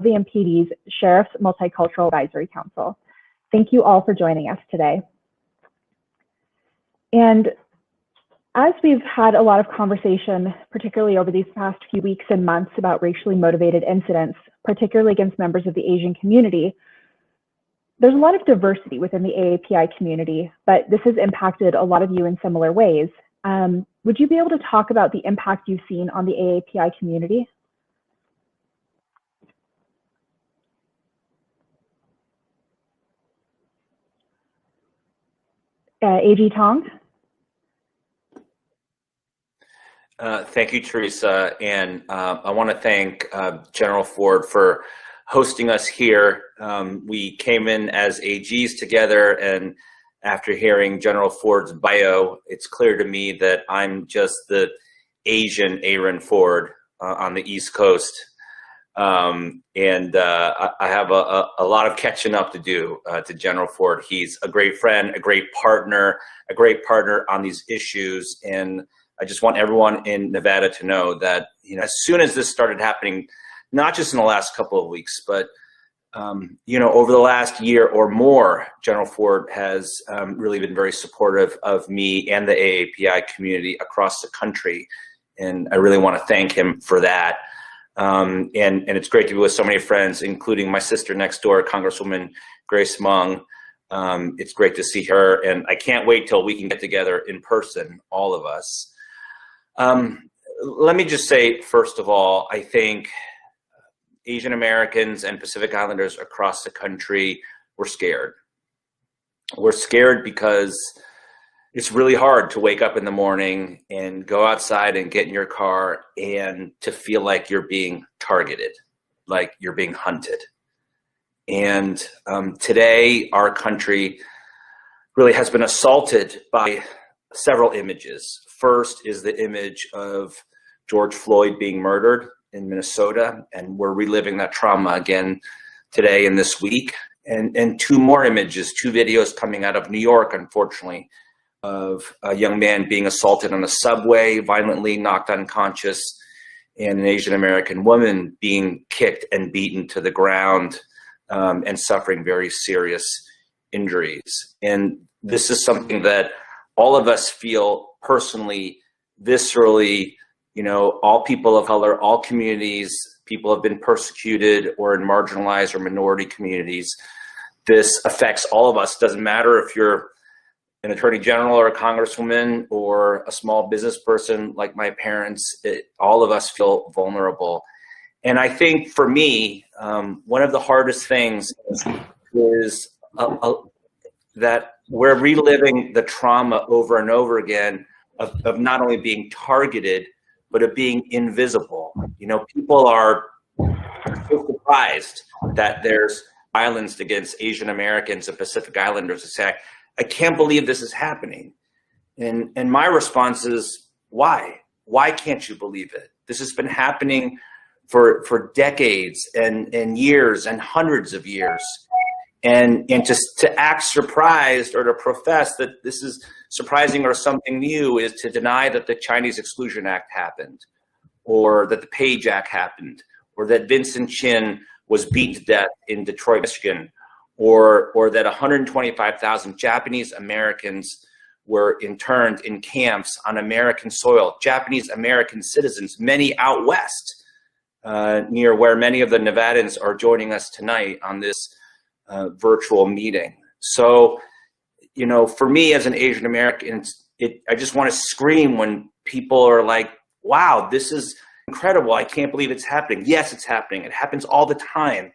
the MPD's Sheriff's Multicultural Advisory Council. Thank you all for joining us today. And as we've had a lot of conversation, particularly over these past few weeks and months, about racially motivated incidents, particularly against members of the Asian community, there's a lot of diversity within the AAPI community, but this has impacted a lot of you in similar ways. Would you be able to talk about the impact you've seen on the AAPI community? AG Tong? Thank you, Teresa, and I want to thank General Ford for hosting us here. We came in as AGs together, and after hearing General Ford's bio, it's clear to me that I'm just the Asian Aaron Ford on the East Coast, and I have a lot of catching up to do to General Ford. He's a great friend, a great partner on these issues, and I just want everyone in Nevada to know that, you know, as soon as this started happening, not just in the last couple of weeks, but you know, over the last year or more, General Ford has really been very supportive of me and the AAPI community across the country, and I really want to thank him for that. And it's great to be with so many friends, including my sister next door, Congresswoman Grace Mung. It's great to see her, and I can't wait till we can get together in person, all of us. Let me just say, first of all, I think Asian Americans and Pacific Islanders across the country were scared. We're scared because it's really hard to wake up in the morning and go outside and get in your car and to feel like you're being targeted, like you're being hunted. And today, our country really has been assaulted by several images. First is the image of George Floyd being murdered in Minnesota, and we're reliving that trauma again today and this week. And two more images, two videos coming out of New York, unfortunately, of a young man being assaulted on a subway, violently knocked unconscious, and an Asian American woman being kicked and beaten to the ground and suffering very serious injuries. And this is something that all of us feel personally, viscerally. You know, all people of color, all communities, people have been persecuted or in marginalized or minority communities. This affects all of us. Doesn't matter if you're an attorney general or a congresswoman or a small business person like my parents. All of us feel vulnerable. And I think for me, one of the hardest things is that we're reliving the trauma over and over again of not only being targeted, but of being invisible. You know, people are so surprised that there's violence against Asian Americans and Pacific Islanders. They say, I can't believe this is happening. And my response is, why? Why can't you believe it? This has been happening for decades and years and hundreds of years. And just to act surprised or to profess that this is surprising or something new is to deny that the Chinese Exclusion Act happened, or that the Page Act happened, or that Vincent Chin was beaten to death in Detroit, Michigan, or that 125,000 Japanese Americans were interned in camps on American soil, Japanese American citizens, many out west, near where many of the Nevadans are joining us tonight on this virtual meeting. So, you know, for me as an Asian American, I just want to scream when people are like, wow, this is incredible. I can't believe it's happening. Yes, it's happening. It happens all the time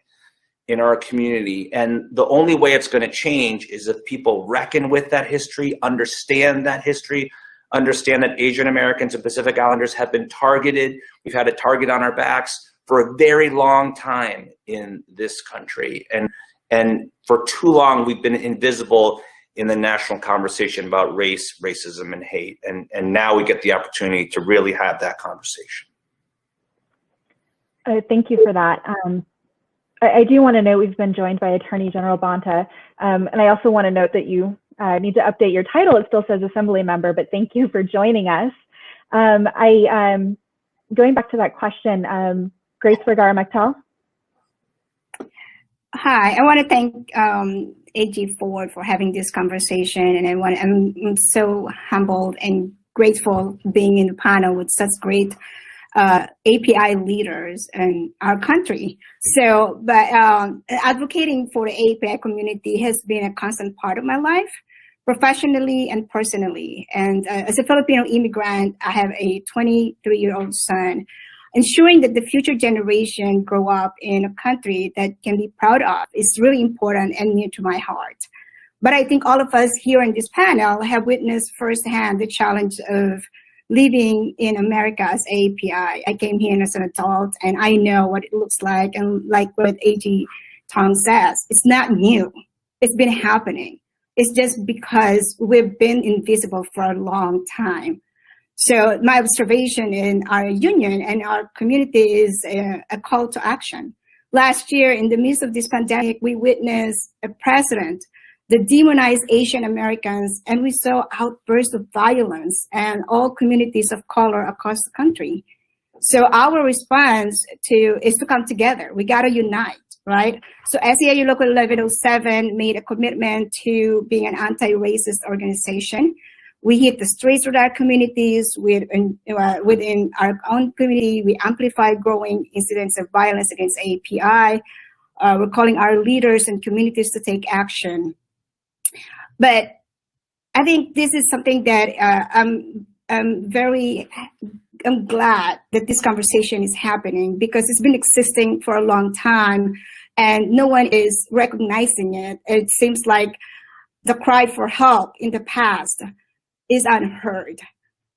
in our community. And the only way it's going to change is if people reckon with that history, understand that history, understand that Asian Americans and Pacific Islanders have been targeted. We've had a target on our backs for a very long time in this country. And for too long, we've been invisible in the national conversation about race, racism, and hate. And now we get the opportunity to really have that conversation. Thank you for that. I do want to note we've been joined by Attorney General Bonta, and I also want to note that you need to update your title. It still says Assembly Member, but thank you for joining us. Going back to that question, Grace Vergara-Mactel. Hi, I want to thank AG Ford for having this conversation, and I'm so humbled and grateful being in the panel with such great API leaders in our country. So, but advocating for the API community has been a constant part of my life, professionally and personally. And as a Filipino immigrant, I have a 23-year-old son. Ensuring that the future generation grow up in a country that can be proud of is really important and near to my heart. But I think all of us here in this panel have witnessed firsthand the challenge of living in America as API. I came here as an adult, and I know what it looks like. And like what AG Tom says, it's not new. It's been happening. It's just because we've been invisible for a long time. So my observation in our union and our community is a call to action. Last year, in the midst of this pandemic, we witnessed a president that demonized Asian Americans, and we saw outbursts of violence and all communities of color across the country. So our response is to come together. We gotta unite, right? So SEIU Local 1107 made a commitment to being an anti-racist organization. We hit the streets with our communities, within our own community. We amplify growing incidents of violence against API. We're calling our leaders and communities to take action. But I think this is something that I'm glad that this conversation is happening, because it's been existing for a long time and no one is recognizing it. It seems like the cry for help in the past is unheard,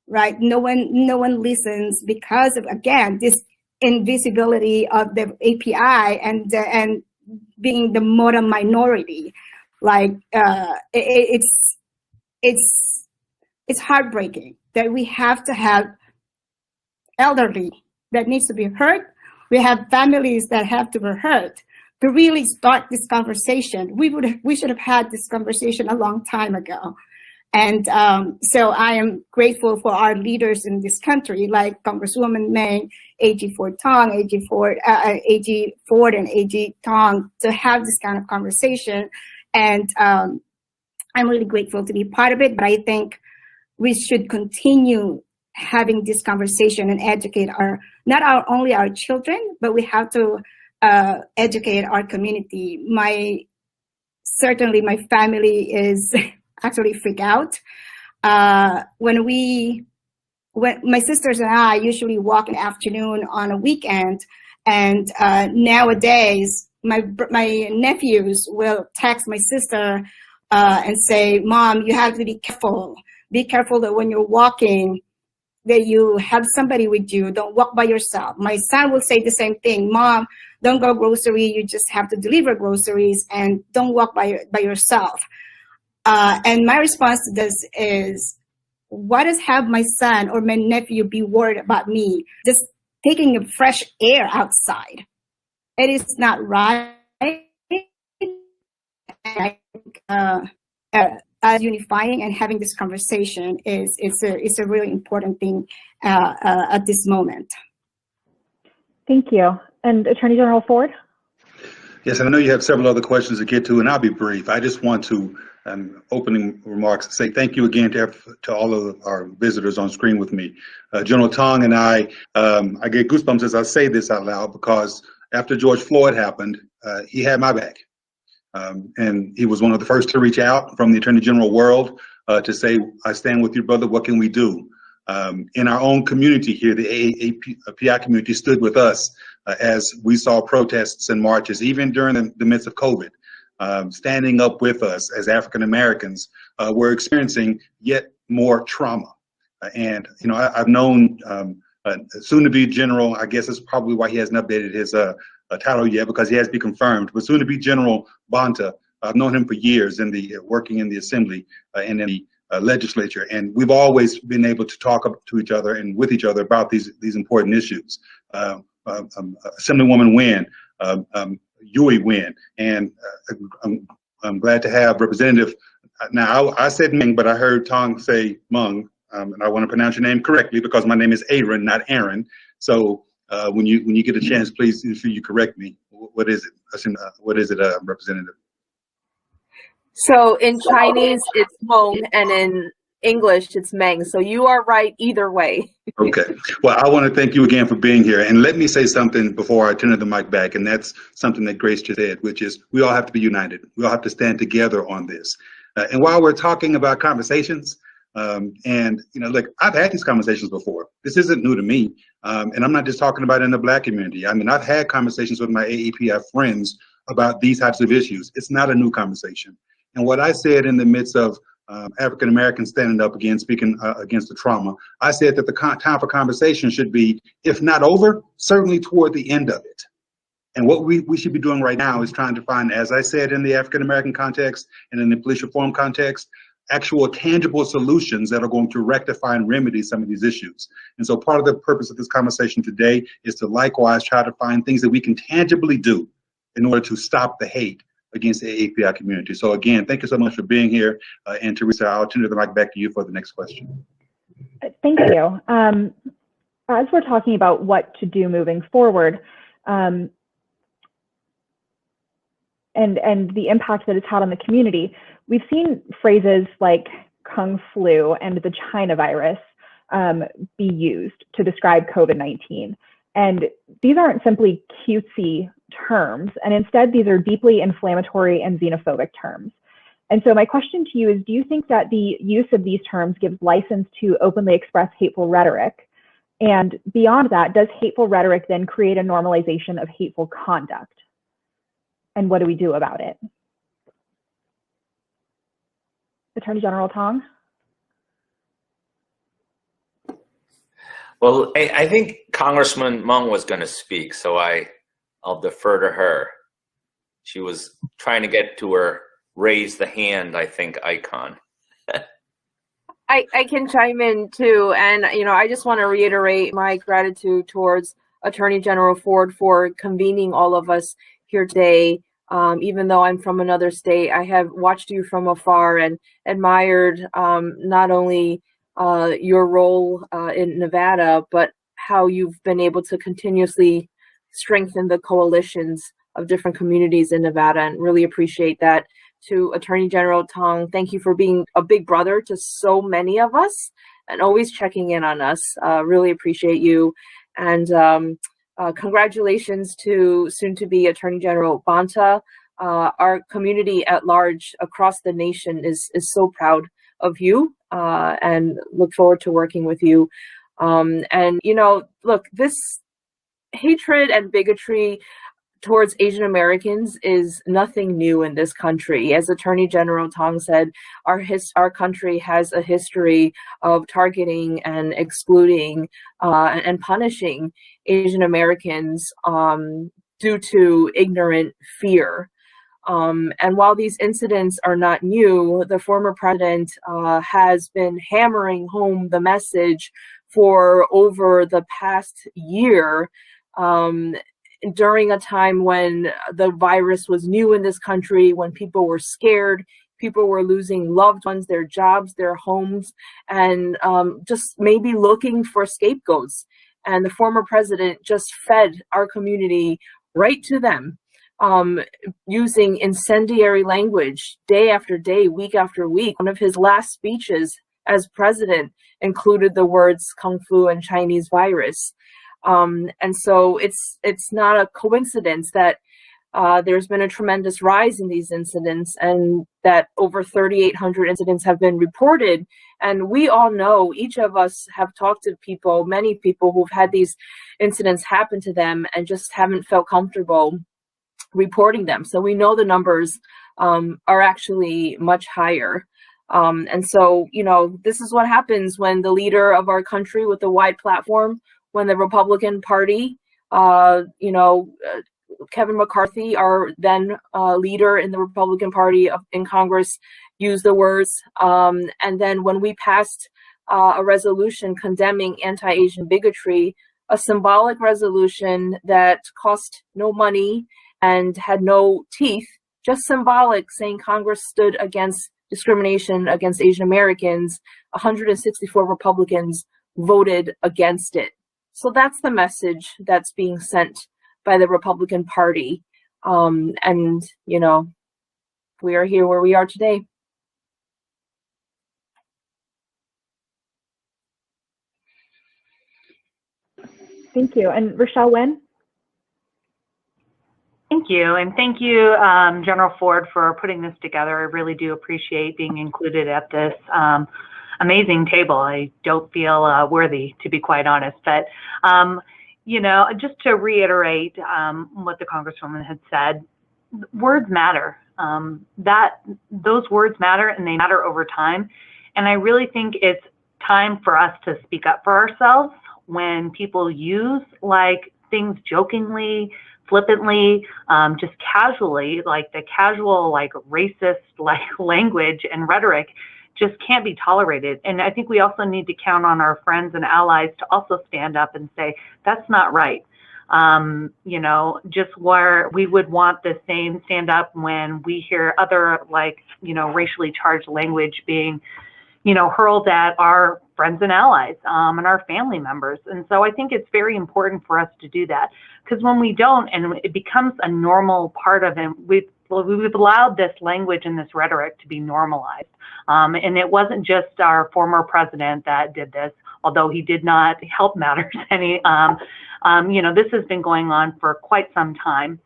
right? No one listens because of, again, this invisibility of the API and being the modern minority. Like it's heartbreaking that we have to have elderly that needs to be heard. We have families that have to be heard. To really start this conversation, we should have had this conversation a long time ago. And so I am grateful for our leaders in this country, like Congresswoman Meng, AG Ford Tong, AG Ford, and AG Tong, to have this kind of conversation. And I'm really grateful to be part of it. But I think we should continue having this conversation and educate only our children, but we have to educate our community. Certainly my family is actually freak out. When my sisters and I usually walk in the afternoon on a weekend, and nowadays my nephews will text my sister and say, "Mom, you have to be careful. Be careful that when you're walking, that you have somebody with you. Don't walk by yourself." My son will say the same thing. "Mom, don't go grocery. You just have to deliver groceries, and don't walk by yourself." And my response to this is, why does have my son or my nephew be worried about me just taking a fresh air outside? It is not right. I think unifying and having this conversation it's a really important thing at this moment. Thank you. And Attorney General Ford? Yes, and I know you have several other questions to get to, and I'll be brief. I just want to, opening remarks, say thank you again to all of our visitors on screen with me. General Tong and I get goosebumps as I say this out loud, because after George Floyd happened, he had my back. And he was one of the first to reach out from the Attorney General world to say, "I stand with you, brother, what can we do?" In our own community here, the API community stood with us as we saw protests and marches, even during the midst of COVID, standing up with us as African Americans were experiencing yet more trauma. And, you know, I've known soon-to-be General, I guess that's probably why he hasn't updated his title yet, because he has to be confirmed, but soon-to-be General Bonta. I've known him for years working in the Assembly and in the legislature, and we've always been able to talk to each other and with each other about these important issues. Assemblywoman Nguyen, Yui Nguyen, and I'm glad to have Representative. Now I said Meng, but I heard Tong say Meng, and I want to pronounce your name correctly because my name is Aaron, not Aaron. So when you get a chance, please ensure you correct me what is it? What is it, Representative? So in Chinese, it's Hmong, and in English, it's Meng. So you are right either way. Okay. Well, I want to thank you again for being here. And let me say something before I turn the mic back. And that's something that Grace just said, which is we all have to be united. We all have to stand together on this. And while we're talking about conversations, and, you know, look, I've had these conversations before. This isn't new to me. And I'm not just talking about in the Black community. I mean, I've had conversations with my AAPI friends about these types of issues. It's not a new conversation. And what I said in the midst of African Americans standing up again, speaking against the trauma, I said that the time for conversation should be, if not over, certainly toward the end of it. And what we should be doing right now is trying to find, as I said, in the African American context and in the police reform context, actual tangible solutions that are going to rectify and remedy some of these issues. And so part of the purpose of this conversation today is to likewise try to find things that we can tangibly do in order to stop the hate against the API community. So again, thank you so much for being here. And Teresa, I'll turn the mic back to you for the next question. Thank you. As we're talking about what to do moving forward, and the impact that it's had on the community, we've seen phrases like Kung Flu and the China virus be used to describe COVID-19. And these aren't simply cutesy terms, and instead these are deeply inflammatory and xenophobic terms. And so my question to you is, do you think that the use of these terms gives license to openly express hateful rhetoric? And beyond that, does hateful rhetoric then create a normalization of hateful conduct? And what do we do about it? Attorney General Tong? Well, I think Congressman Meng was going to speak, so I'll defer to her. She was trying to get to her raise the hand, I think, icon. I can chime in too, and I just want to reiterate my gratitude towards Attorney General Ford for convening all of us here today. Even though I'm from another state, I have watched you from afar and admired not only your role in Nevada, but how you've been able to continuously strengthen the coalitions of different communities in Nevada, and really appreciate that. To Attorney General Tong, thank you for being a big brother to so many of us and always checking in on us. Really appreciate you. And congratulations to soon-to-be Attorney General Bonta. Our community at large across the nation is so proud of you and look forward to working with you. And look, this hatred and bigotry towards Asian Americans is nothing new in this country. As Attorney General Tong said, our country has a history of targeting and excluding and punishing Asian Americans due to ignorant fear. And while these incidents are not new, the former president has been hammering home the message for over the past year, during a time when the virus was new in this country, when people were scared, people were losing loved ones, their jobs, their homes, and just maybe looking for scapegoats. And the former president just fed our community right to them, using incendiary language day after day, week after week. One of his last speeches as president included the words Kung Flu and Chinese virus. And so it's not a coincidence that there's been a tremendous rise in these incidents, and that over 3,800 incidents have been reported. And we all know, each of us have talked to people, many people who've had these incidents happen to them and just haven't felt comfortable reporting them. So we know the numbers are actually much higher. And so, this is what happens when the leader of our country with a wide platform, when the Republican Party, Kevin McCarthy, our then leader in the Republican Party in Congress, used the words. And then when we passed a resolution condemning anti-Asian bigotry, a symbolic resolution that cost no money and had no teeth, just symbolic, saying Congress stood against discrimination against Asian Americans, 164 Republicans voted against it. So that's the message that's being sent by the Republican Party. And, you know, we are here where we are today. Thank you. And Rochelle Wen? Thank you, and thank you, General Ford, for putting this together. I really do appreciate being included at this amazing table. I don't feel worthy, to be quite honest, but you know, just to reiterate what the Congresswoman had said, words matter. Those words matter, and they matter over time. And I really think it's time for us to speak up for ourselves when people use like things jokingly, flippantly, just casually, like the casual, like racist, like language and rhetoric just can't be tolerated. And I think we also need to count on our friends and allies to also stand up and say, that's not right. You know, just where we would want the same stand up when we hear other, like, you know, racially charged language being, you know, hurled at our friends and allies and our family members. And so I think it's very important for us to do that, because when we don't, and it becomes a normal part of it, we've allowed this language and this rhetoric to be normalized. And it wasn't just our former president that did this, although he did not help matters any. You know, this has been going on for quite some time.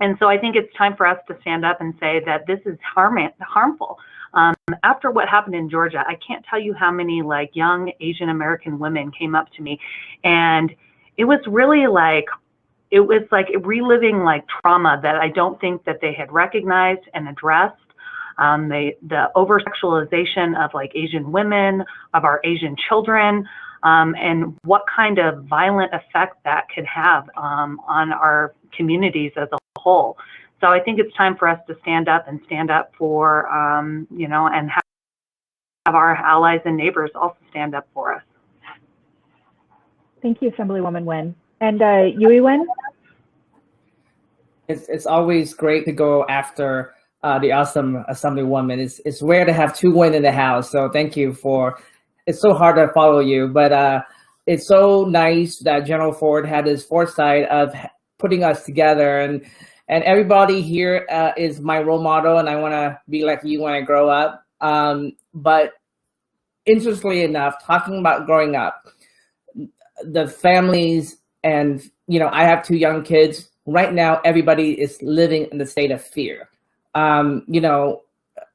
And so I think it's time for us to stand up and say that this is harmful. After what happened in Georgia, I can't tell you how many like young Asian American women came up to me, and it was really like, it was like reliving like trauma that I don't think that they had recognized and addressed. The over-sexualization of like Asian women, of our Asian children, and what kind of violent effect that could have on our communities as a whole. So I think it's time for us to stand up for, you know, and have our allies and neighbors also stand up for us. Thank you, Assemblywoman Wen. And Yui Wen? It's always great to go after the awesome Assemblywoman. It's rare to have two women in the House, so thank you for, it's so hard to follow you, but it's so nice that General Ford had this foresight of putting us together, and everybody here is my role model, and I want to be like you when I grow up. But interestingly enough, talking about growing up, the families, and you know, I have two young kids. Right now, everybody is living in the state of fear. You know,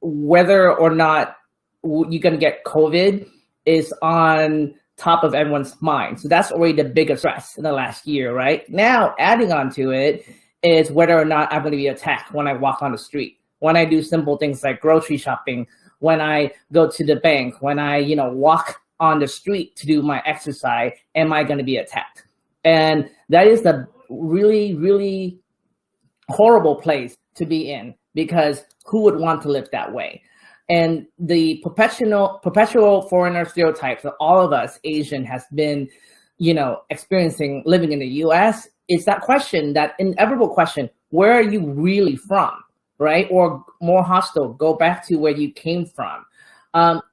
whether or not you're going to get COVID is on top of everyone's mind. So that's already the biggest stress in the last year, right? Now, adding on to it is whether or not I'm going to be attacked when I walk on the street, when I do simple things like grocery shopping, when I go to the bank, when I, you know, walk on the street to do my exercise, am I going to be attacked? And that is the really, really horrible place to be in, because who would want to live that way? And the perpetual foreigner stereotypes that all of us Asian has been, you know, experiencing living in the US, is that question, that inevitable question, where are you really from, right? Or more hostile, go back to where you came from.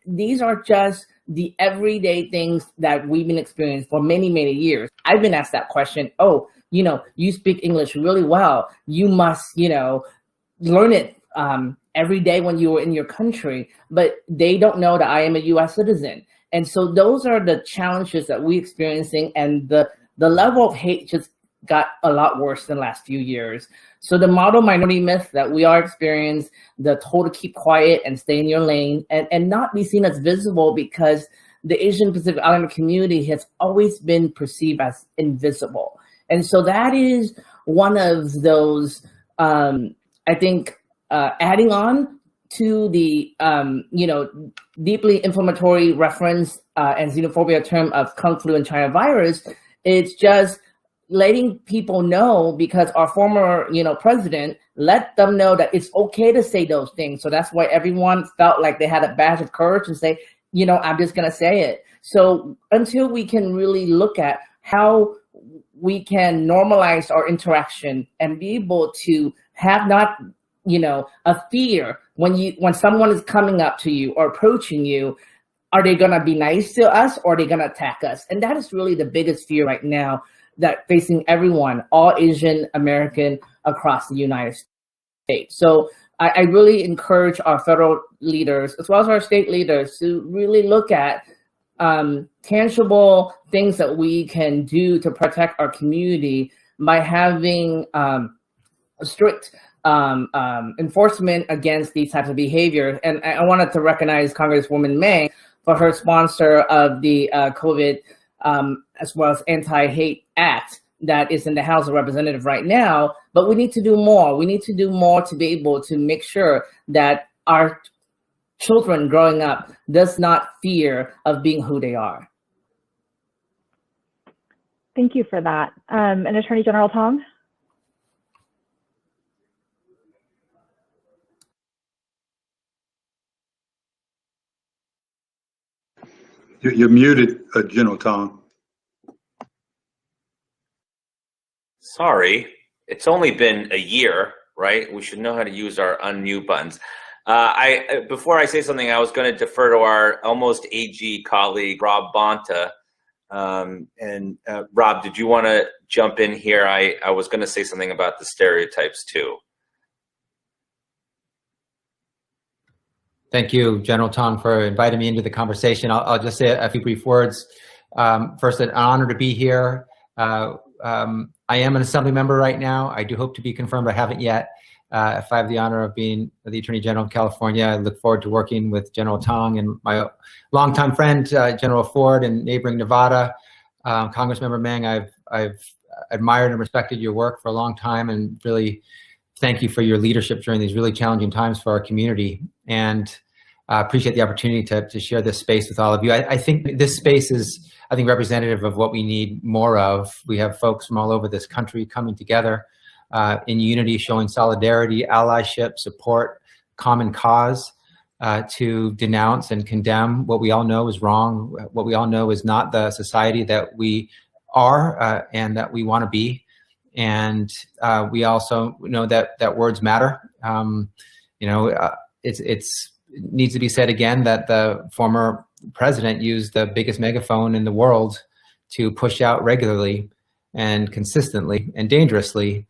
These are just the everyday things that we've been experiencing for many, many years. I've been asked that question, oh, you know, you speak English really well. You must, you know, learn it every day when you were in your country, but they don't know that I am a US citizen. And so those are the challenges that we're experiencing, and the level of hate just got a lot worse in the last few years. So the model minority myth that we are experiencing, the total keep quiet and stay in your lane and not be seen as visible, because the Asian Pacific Islander community has always been perceived as invisible. And so that is one of those, I think, adding on to the, you know, deeply inflammatory reference and xenophobia term of Kung Flu and China virus, it's just letting people know, because our former, you know, president let them know that it's okay to say those things. So that's why everyone felt like they had a badge of courage to say, you know, I'm just going to say it. So until we can really look at how we can normalize our interaction and be able to have not, you know, a fear when someone is coming up to you or approaching you, are they going to be nice to us, or are they going to attack us? And that is really the biggest fear right now that facing everyone, all Asian American across the United States. So I really encourage our federal leaders, as well as our state leaders, to really look at tangible things that we can do to protect our community by having strict enforcement against these types of behavior. And I wanted to recognize Congresswoman Meng for her sponsor of the COVID as well as Anti-Hate Act that is in the House of Representatives right now. But we need to do more. We need to do more to be able to make sure that our children growing up does not fear of being who they are. Thank you for that. And Attorney General Tong? You're muted, General Tong. Sorry, it's only been a year, right? We should know how to use our unmute buttons. Before I say something, I was going to defer to our almost AG colleague, Rob Bonta. Rob, did you want to jump in here? I was going to say something about the stereotypes too. Thank you, General Tong, for inviting me into the conversation. I'll just say a few brief words. First, an honor to be here. I am an Assembly member right now. I do hope to be confirmed, but I haven't yet. If I have the honor of being the Attorney General of California, I look forward to working with General Tong and my longtime friend, General Ford, in neighboring Nevada. Congressmember Meng, I've admired and respected your work for a long time, and really thank you for your leadership during these really challenging times for our community. And appreciate the opportunity to share this space with all of you. I think this space is, representative of what we need more of. We have folks from all over this country coming together in unity, showing solidarity, allyship, support, common cause, to denounce and condemn what we all know is wrong, what we all know is not the society that we are and that we want to be. And we also know that words matter. It needs to be said again that the former president used the biggest megaphone in the world to push out regularly and consistently and dangerously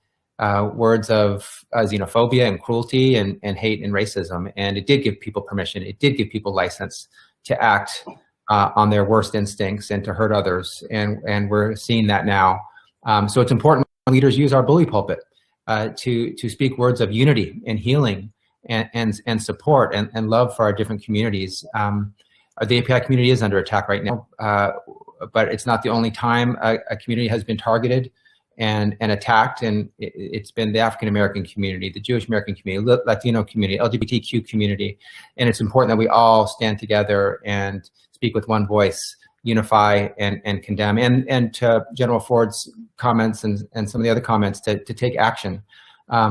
words of xenophobia and cruelty and hate and racism. And it did give people permission. It did give people license to act on their worst instincts and to hurt others. And we're seeing that now. So it's important when leaders use our bully pulpit to speak words of unity and healing and support and love for our different communities. The API community is under attack right now, but it's not the only time a community has been targeted and attacked, and it's been the African American community, the Jewish American community, Latino community, LGBTQ community, and it's important that we all stand together and speak with one voice, unify and condemn, and to General Ford's comments and some of the other comments to take action.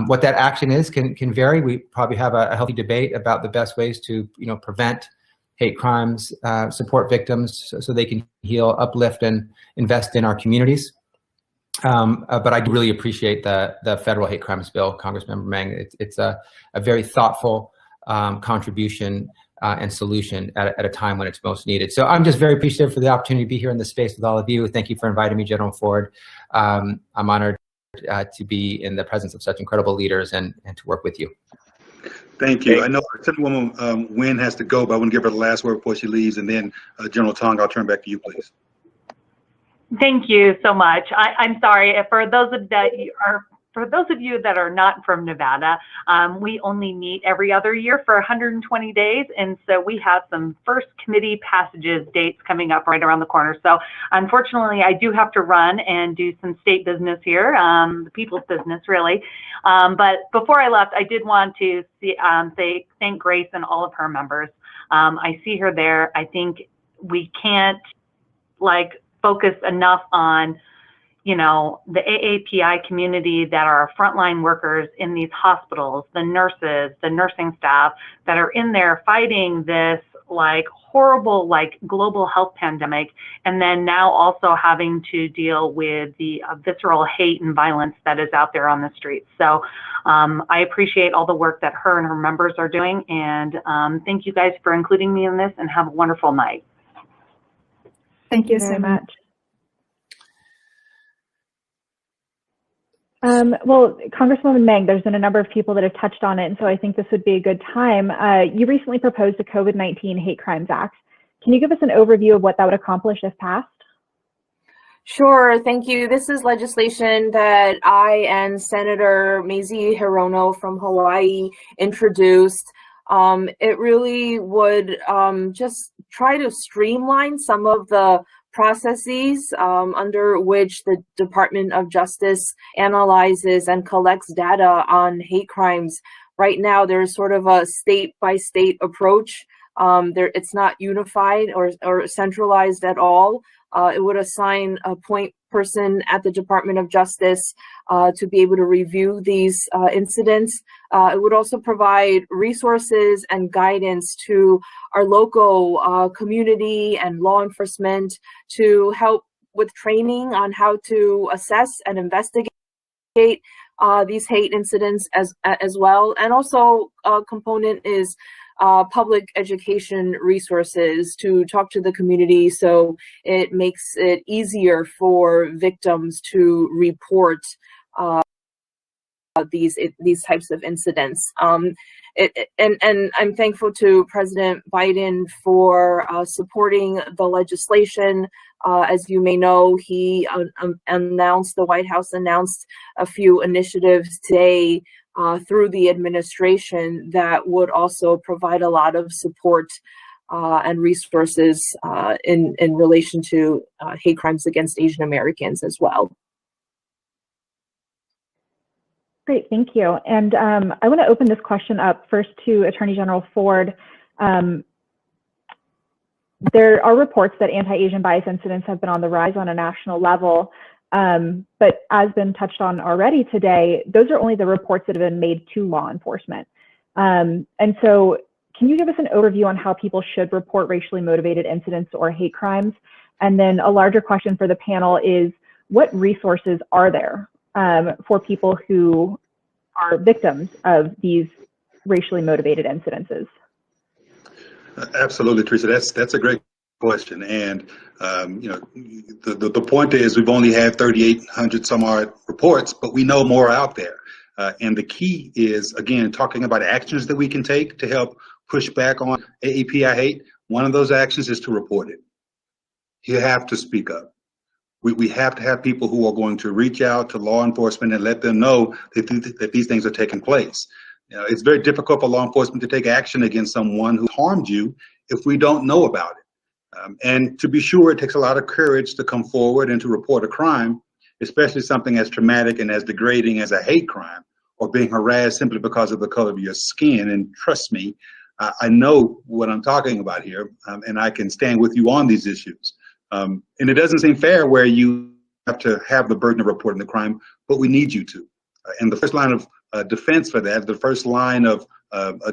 What that action is can vary. We probably have a healthy debate about the best ways to prevent hate crimes, support victims so they can heal, uplift, and invest in our communities. But I do really appreciate the federal hate crimes bill, Congressmember Meng. It's a very thoughtful contribution and solution at a time when it's most needed. So I'm just very appreciative for the opportunity to be here in this space with all of you. Thank you for inviting me, General Ford. I'm honored to be in the presence of such incredible leaders and to work with you. Thank you. I know Assemblywoman Nguyen has to go, but I want to give her the last word before she leaves, and then General Tong, I'll turn back to you, please. Thank you so much. I'm sorry for those of you that are not from Nevada. We only meet every other year for 120 days, and so we have some first committee passages dates coming up right around the corner. So unfortunately, I do have to run and do some state business here, the people's business, really. But before I left, I did want to say thank Grace and all of her members. I see her there. I think we can't focus enough on the AAPI community that are frontline workers in these hospitals, the nurses, the nursing staff that are in there fighting this horrible global health pandemic, and then now also having to deal with the visceral hate and violence that is out there on the streets. So I appreciate all the work that her and her members are doing, and thank you guys for including me in this, and have a wonderful night. Thank you so much. Well, Congresswoman Meng, there's been a number of people that have touched on it, and so I think this would be a good time. You recently proposed a COVID-19 Hate Crimes Act. Can you give us an overview of what that would accomplish if passed? Sure, thank you. This is legislation that I and Senator Mazie Hirono from Hawaii introduced. It really would just try to streamline some of the processes under which the Department of Justice analyzes and collects data on hate crimes. Right now, there's sort of a state-by-state approach. It's not unified or centralized at all. It would assign a point person at the Department of Justice to be able to review these incidents. It would also provide resources and guidance to our local community and law enforcement to help with training on how to assess and investigate these hate incidents as well. And also a component is public education resources to talk to the community, so it makes it easier for victims to report these types of incidents. And I'm thankful to President Biden for supporting the legislation. As you may know, he the White House announced a few initiatives today through the administration that would also provide a lot of support and resources in relation to hate crimes against Asian Americans as well. Great, thank you. And I want to open this question up first to Attorney General Ford. There are reports that anti-Asian bias incidents have been on the rise on a national level. But as been touched on already today, those are only the reports that have been made to law enforcement. And so can you give us an overview on how people should report racially motivated incidents or hate crimes? And then a larger question for the panel is, what resources are there for people who are victims of these racially motivated incidences? Absolutely, Teresa. That's a great question. And the point is we've only had 3,800 some odd reports, but we know more out there. And the key is, again, talking about actions that we can take to help push back on AAPI hate. One of those actions is to report it. You have to speak up. We have to have people who are going to reach out to law enforcement and let them know that these things are taking place. It's very difficult for law enforcement to take action against someone who harmed you if we don't know about it. And to be sure, it takes a lot of courage to come forward and to report a crime, especially something as traumatic and as degrading as a hate crime or being harassed simply because of the color of your skin. And trust me, I know what I'm talking about here, and I can stand with you on these issues. And it doesn't seem fair where you have to have the burden of reporting the crime, but we need you to. And the first line of defense for that, the first line of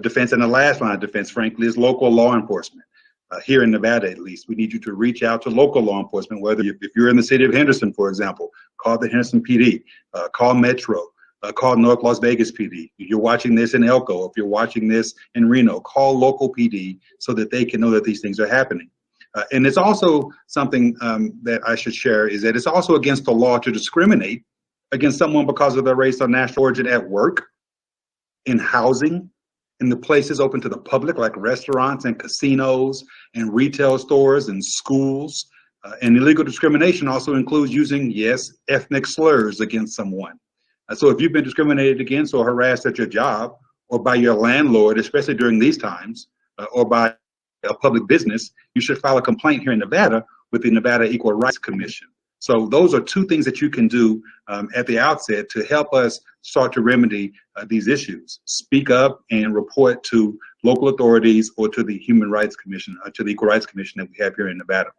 defense and the last line of defense, frankly, is local law enforcement. Here in Nevada, at least, we need you to reach out to local law enforcement, whether if you're in the city of Henderson, for example, call the Henderson PD, call Metro, call North Las Vegas PD. If you're watching this in Elko, if you're watching this in Reno, call local PD so that they can know that these things are happening. And it's also something that I should share is that it's also against the law to discriminate against someone because of their race or national origin at work, in housing, in the places open to the public like restaurants and casinos and retail stores and schools. And illegal discrimination also includes using, yes, ethnic slurs against someone. So if you've been discriminated against or harassed at your job or by your landlord, especially during these times, or by a public business, you should file a complaint here in Nevada with the Nevada Equal Rights Commission. So those are two things that you can do at the outset to help us start to remedy these issues. Speak up and report to local authorities or to the Human Rights Commission, to the Equal Rights Commission that we have here in Nevada.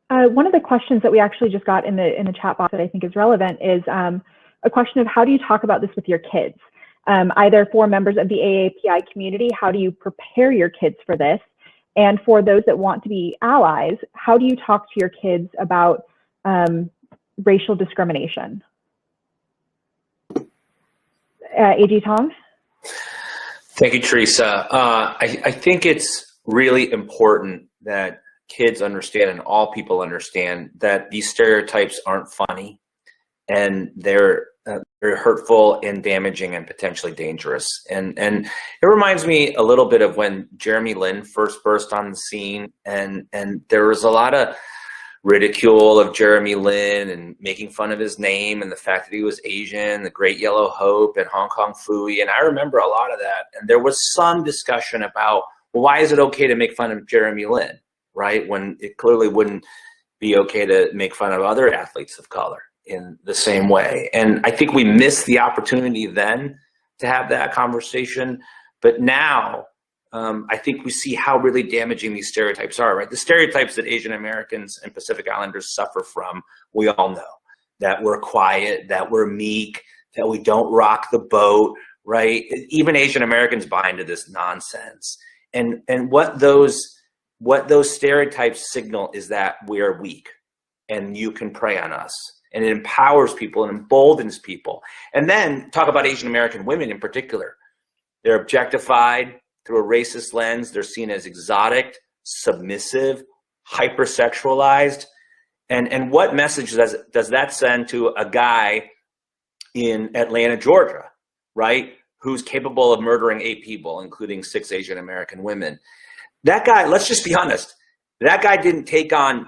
One of the questions that we actually just got in the chat box that I think is relevant is a question of how do you talk about this with your kids? Either for members of the AAPI community, how do you prepare your kids for this? And for those that want to be allies, how do you talk to your kids about racial discrimination? A.G. Tong? Thank you, Teresa. I think it's really important that kids understand and all people understand that these stereotypes aren't funny, and they're hurtful and damaging and potentially dangerous. And it reminds me a little bit of when Jeremy Lin first burst on the scene, and there was a lot of ridicule of Jeremy Lin and making fun of his name and the fact that he was Asian, the Great Yellow Hope and Hong Kong Phooey. And I remember a lot of that. And there was some discussion about, well, why is it okay to make fun of Jeremy Lin, right? When it clearly wouldn't be okay to make fun of other athletes of color in the same way. And I think we missed the opportunity then to have that conversation. But now, I think we see how really damaging these stereotypes are, right? The stereotypes that Asian Americans and Pacific Islanders suffer from, we all know. That we're quiet, that we're meek, that we don't rock the boat, right? Even Asian Americans buy into this nonsense. And what those stereotypes signal is that we're weak and you can prey on us. And it empowers people and emboldens people. And then talk about Asian American women in particular. They're objectified through a racist lens. They're seen as exotic, submissive, hypersexualized. And what message does that send to a guy in Atlanta, Georgia, right, who's capable of murdering 8 people, including 6 Asian American women? That guy, let's just be honest, that guy didn't take on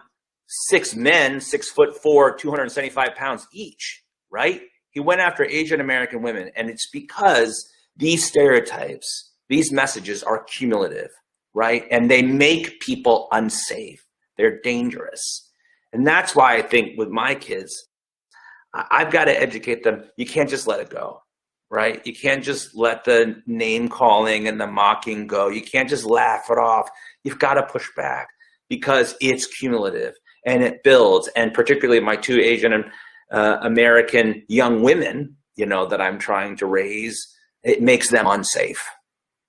6 men, 6'4", 275 pounds each, right? He went after Asian American women. And it's because these stereotypes, these messages are cumulative, right? And they make people unsafe. They're dangerous. And that's why I think with my kids, I've got to educate them. You can't just let it go, right? You can't just let the name calling and the mocking go. You can't just laugh it off. You've got to push back because it's cumulative and it builds. And particularly my 2 Asian American young women, you know, that I'm trying to raise, it makes them unsafe.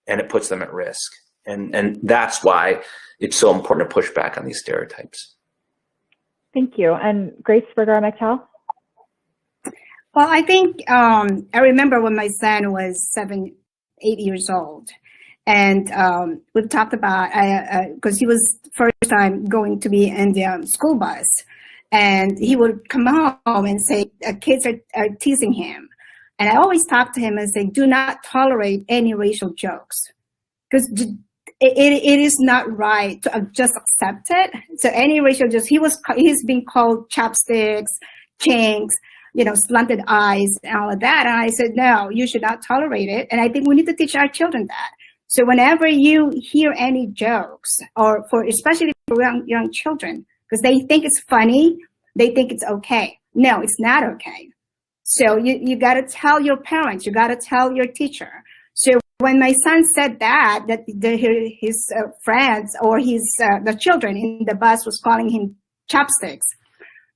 And it puts them at risk. And that's why it's so important to push back on these stereotypes. Thank you. And Grace Vergara-McTowell? Well, I think I remember when my son was 7, 8 years old. And we've talked about, because he was first time going to be in the school bus. And he would come home and say, kids are teasing him. And I always talk to him and say, do not tolerate any racial jokes, because it is not right to just accept it. So any racial jokes, he's been called chopsticks, chinks, you know, slanted eyes, and all of that. And I said, no, you should not tolerate it. And I think we need to teach our children that. So whenever you hear any jokes, or especially for young children, because they think it's funny, they think it's okay. No, it's not okay. So you got to tell your parents, you got to tell your teacher. So when my son said that his friends or the children in the bus was calling him chopsticks,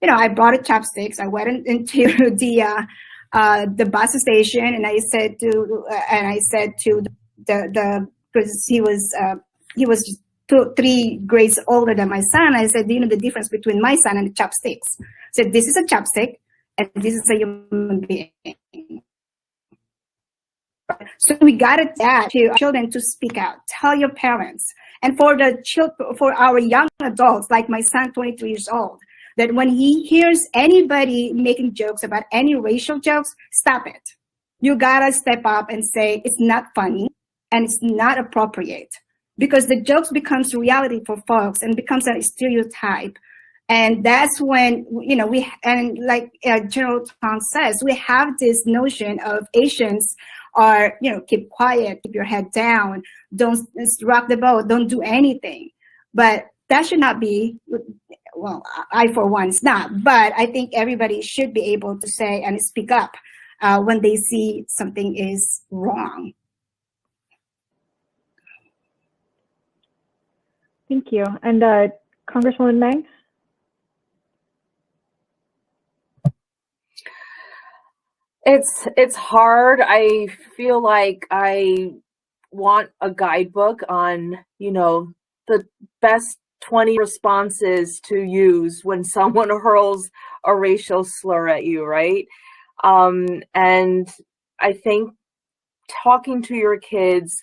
you know, I brought chopsticks. I went into the bus station, and I said to the because he was 2, 3 grades older than my son. I said, do you know the difference between my son and the chopsticks? I said, this is a chopstick, and this is a human being. So we got to teach children to speak out. Tell your parents. And for our young adults, like my son, 23 years old, that when he hears anybody making jokes about any racial jokes, stop it. You got to step up and say, it's not funny and it's not appropriate, because the jokes becomes reality for folks and becomes a stereotype. And that's when, you know, like General Tong says, we have this notion of Asians are, you know, keep quiet, keep your head down, don't rock the boat, don't do anything. But that should not be, well, I for one, it's not. But I think everybody should be able to say and speak up when they see something is wrong. Thank you. And Congresswoman Meng? It's hard. I feel like I want a guidebook on, you know, the best 20 responses to use when someone hurls a racial slur at you, right? And I think talking to your kids,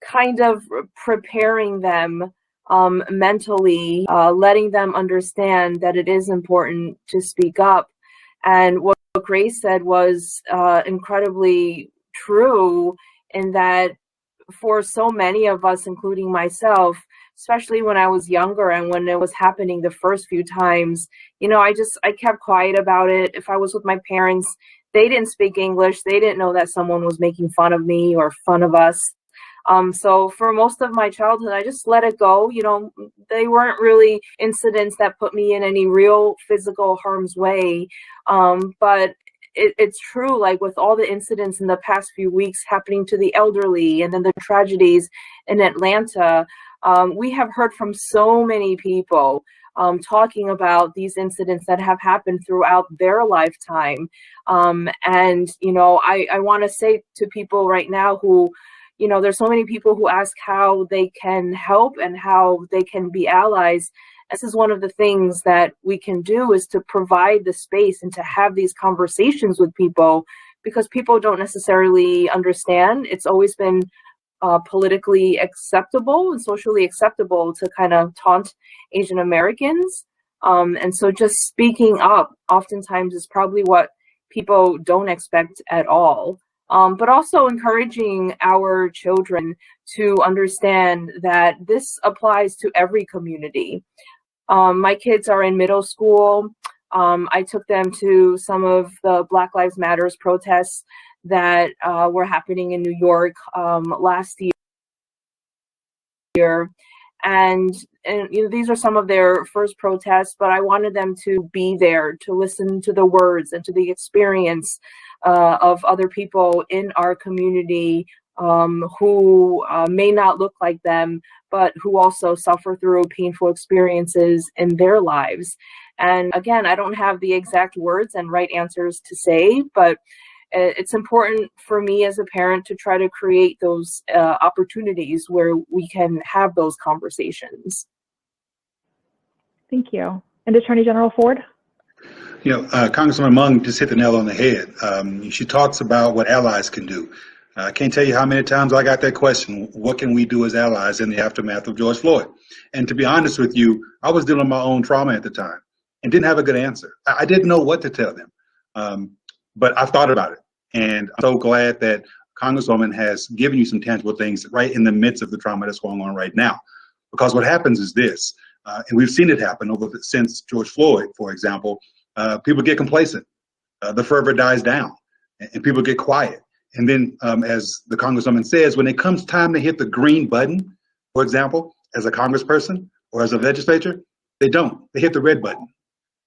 kind of preparing them mentally, letting them understand that it is important to speak up. And what Grace said was incredibly true, in that for so many of us, including myself, especially when I was younger and when it was happening the first few times, I kept quiet about it. If I was with my parents, they didn't speak English. They didn't know that someone was making fun of me or fun of us. So for most of my childhood, I just let it go. They weren't really incidents that put me in any real physical harm's way. But it's true, like with all the incidents in the past few weeks happening to the elderly, and then the tragedies in Atlanta, we have heard from so many people talking about these incidents that have happened throughout their lifetime. And, I want to say to people right now who, there's so many people who ask how they can help and how they can be allies. This is one of the things that we can do, is to provide the space and to have these conversations with people, because people don't necessarily understand. It's always been politically acceptable and socially acceptable to kind of taunt Asian Americans. And so just speaking up oftentimes is probably what people don't expect at all. But also encouraging our children to understand that this applies to every community. My kids are in middle school. I took them to some of the Black Lives Matters protests that were happening in New York last year. And these are some of their first protests, but I wanted them to be there to listen to the words and to the experience of other people in our community who may not look like them, but who also suffer through painful experiences in their lives. And again, I don't have the exact words and right answers to say, but it's important for me as a parent to try to create those opportunities where we can have those conversations. Thank you. And Attorney General Ford? Congresswoman Mung just hit the nail on the head. She talks about what allies can do. I can't tell you how many times I got that question, what can we do as allies in the aftermath of George Floyd? And to be honest with you, I was dealing with my own trauma at the time and didn't have a good answer. I didn't know what to tell them, but I've thought about it. And I'm so glad that Congresswoman has given you some tangible things right in the midst of the trauma that's going on right now. Because what happens is this, and we've seen it happen since George Floyd, for example, people get complacent, the fervor dies down, and people get quiet. And then, as the Congresswoman says, when it comes time to hit the green button, for example, as a congressperson or as a legislature, they don't. They hit the red button.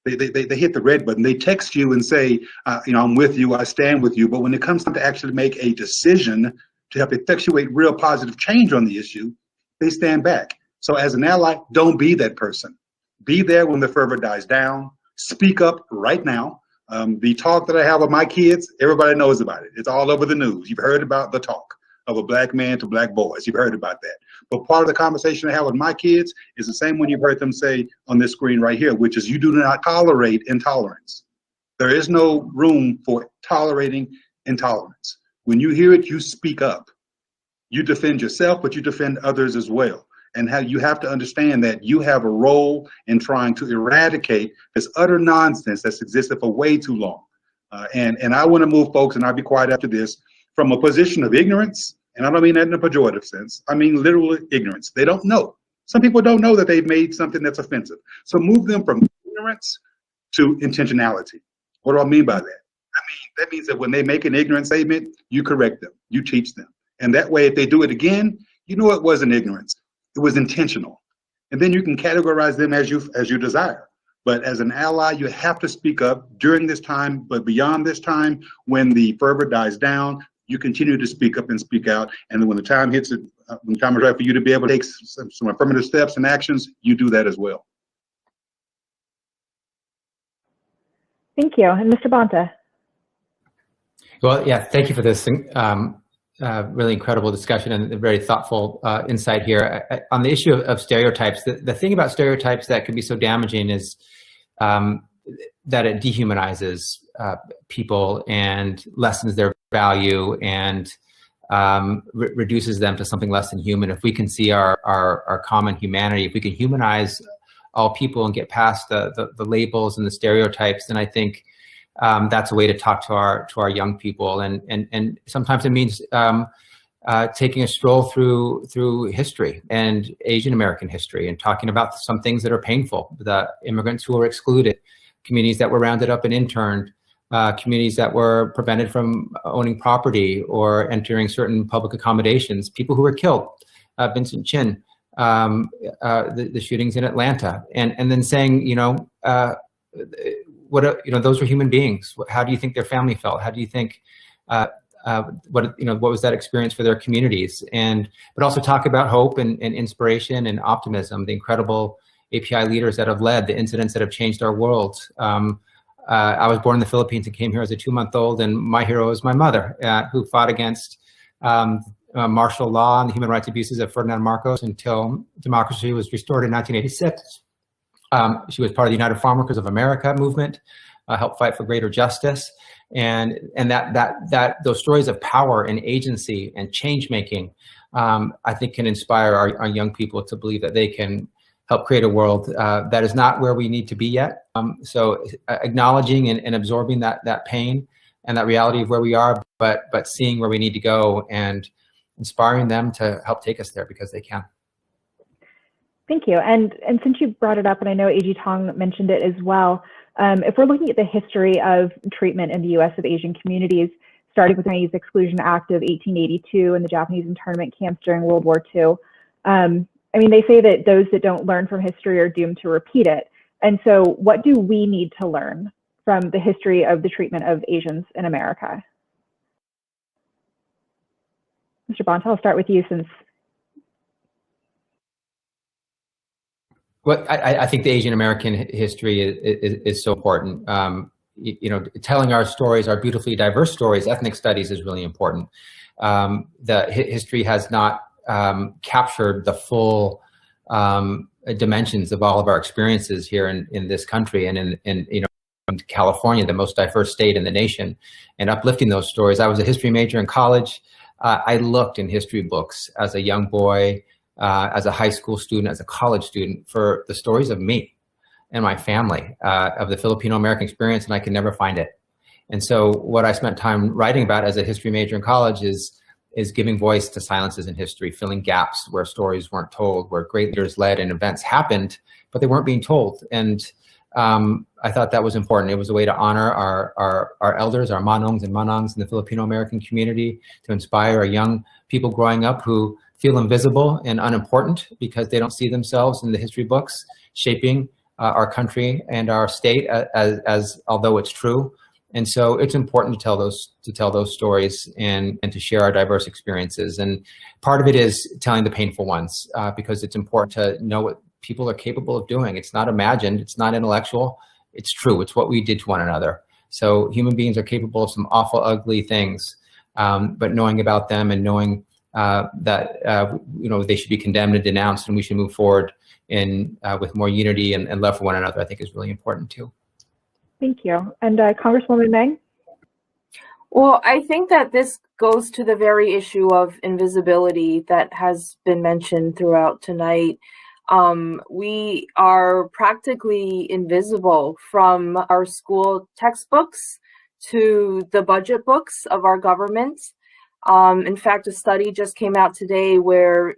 They hit the red button. They text you and say, I'm with you, I stand with you. But when it comes time to actually make a decision to help effectuate real positive change on the issue, they stand back. So as an ally, don't be that person. Be there when the fervor dies down. Speak up right now. The talk that I have with my kids, everybody knows about it. It's all over the news. You've heard about the talk of a black man to black boys. You've heard about that. But part of the conversation I have with my kids is the same one you've heard them say on this screen right here, which is you do not tolerate intolerance. There is no room for tolerating intolerance. When you hear it, you speak up. You defend yourself, but you defend others as well. And how you have to understand that you have a role in trying to eradicate this utter nonsense that's existed for way too long. And I want to move folks, and I'll be quiet after this, from a position of ignorance, and I don't mean that in a pejorative sense. I mean literal ignorance. They don't know. Some people don't know that they've made something that's offensive. So move them from ignorance to intentionality. What do I mean by that? That means that when they make an ignorant statement, you correct them, you teach them. And that way, if they do it again, you know it wasn't ignorance. It was intentional. And then you can categorize them as you desire. But as an ally, you have to speak up during this time, but beyond this time, when the fervor dies down, you continue to speak up and speak out. And then when the time hits it, when the time is right for you to be able to take some affirmative steps and actions, you do that as well. Thank you. And Mr. Bonta. Well, yeah, thank you for this really incredible discussion and a very thoughtful insight here. On the issue of stereotypes, the thing about stereotypes that can be so damaging is that it dehumanizes people and lessens their value and reduces them to something less than human. If we can see our common humanity, if we can humanize all people and get past the labels and the stereotypes, then I think that's a way to talk to our young people. And sometimes it means taking a stroll through history and Asian American history and talking about some things that are painful, the immigrants who were excluded, communities that were rounded up and interned, communities that were prevented from owning property or entering certain public accommodations, people who were killed, Vincent Chin, the shootings in Atlanta, and then saying, those were human beings. How do you think their family felt? How do you think, what was that experience for their communities? But also talk about hope and inspiration and optimism, the incredible API leaders that have led, the incidents that have changed our world. I was born in the Philippines and came here as a 2-month-old, and my hero is my mother, who fought against martial law and the human rights abuses of Ferdinand Marcos until democracy was restored in 1986. She was part of the United Farm Workers of America movement, helped fight for greater justice, and that those stories of power and agency and change making, I think, can inspire our young people to believe that they can help create a world that is not where we need to be yet. So acknowledging and absorbing that pain and that reality of where we are, but seeing where we need to go and inspiring them to help take us there because they can. Thank you. And since you brought it up, and I know A.G. Tong mentioned it as well, if we're looking at the history of treatment in the U.S. of Asian communities, starting with the Chinese Exclusion Act of 1882 and the Japanese internment camps during World War II, they say that those that don't learn from history are doomed to repeat it. And so what do we need to learn from the history of the treatment of Asians in America? Mr. Bonta, I'll start with you since. Well, I think the Asian American history is so important. Telling our stories, our beautifully diverse stories, ethnic studies is really important. The history has not captured the full dimensions of all of our experiences here in this country and in California, the most diverse state in the nation, and uplifting those stories. I was a history major in college. I looked in history books as a young boy, as a high school student, as a college student, for the stories of me and my family, of the Filipino American experience, and I could never find it. And so what I spent time writing about as a history major in college is giving voice to silences in history, filling gaps where stories weren't told, where great leaders led and events happened, but they weren't being told. And I thought that was important. It was a way to honor our elders, our manongs and manangs in the Filipino American community, to inspire our young people growing up who feel invisible and unimportant because they don't see themselves in the history books shaping our country and our state as although it's true. And so it's important to tell those stories and to share our diverse experiences. And part of it is telling the painful ones because it's important to know what people are capable of doing. It's not imagined, it's not intellectual, it's true. It's what we did to one another. So human beings are capable of some awful, ugly things, but knowing about them and knowing that they should be condemned and denounced, and we should move forward with more unity and love for one another, I think is really important too. Thank you. And Congresswoman Meng? Well, I think that this goes to the very issue of invisibility that has been mentioned throughout tonight. We are practically invisible from our school textbooks to the budget books of our government. In fact, a study just came out today where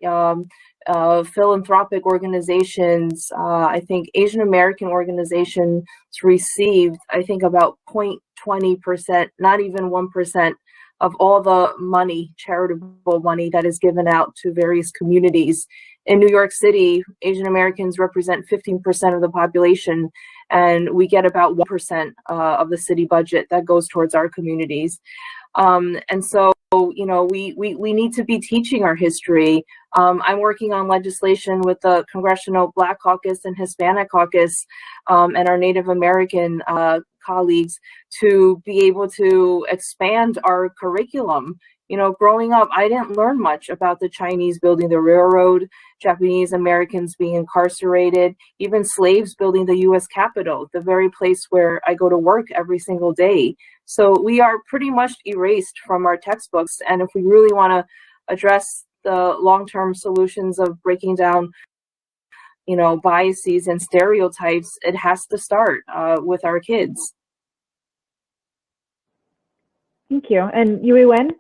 philanthropic organizations, I think Asian American organizations received, I think about 0.20%, not even 1% of all the money, charitable money that is given out to various communities. In New York City, Asian Americans represent 15% of the population, and we get about 1% of the city budget that goes towards our communities. And so, we need to be teaching our history. I'm working on legislation with the Congressional Black Caucus and Hispanic Caucus and our Native American colleagues to be able to expand our curriculum You know, growing up, I didn't learn much about the Chinese building the railroad, Japanese Americans being incarcerated, even slaves building the US Capitol, the very place where I go to work every single day. So we are pretty much erased from our textbooks. And if we really want to address the long-term solutions of breaking down, you know, biases and stereotypes, it has to start with our kids. Thank you. And Yui Wen?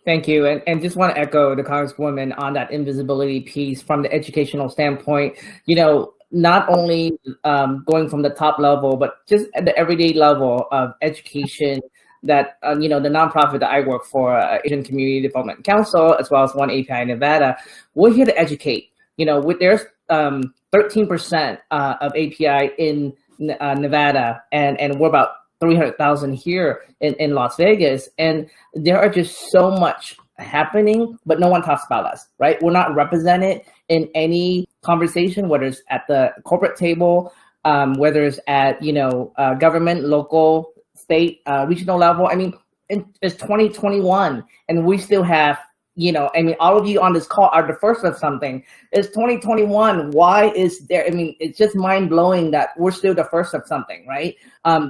Thank you. And just want to echo the Congresswoman on that invisibility piece from the educational standpoint. You know, not only going from the top level, but just at the everyday level of education that, you know, the nonprofit that I work for, Asian Community Development Council, as well as One API Nevada, we're here to educate. You know, there's 13% of API in Nevada, and we're about 300,000 here in Las Vegas, and there are just so much happening, but no one talks about us, right? We're not represented in any conversation, whether it's at the corporate table, whether it's at, you know, government, local, state, regional level. I mean, it's 2021, and we still have, you know, I mean, all of you on this call are the first of something. It's 2021. Why is there? I mean, it's just mind blowing that we're still the first of something, right?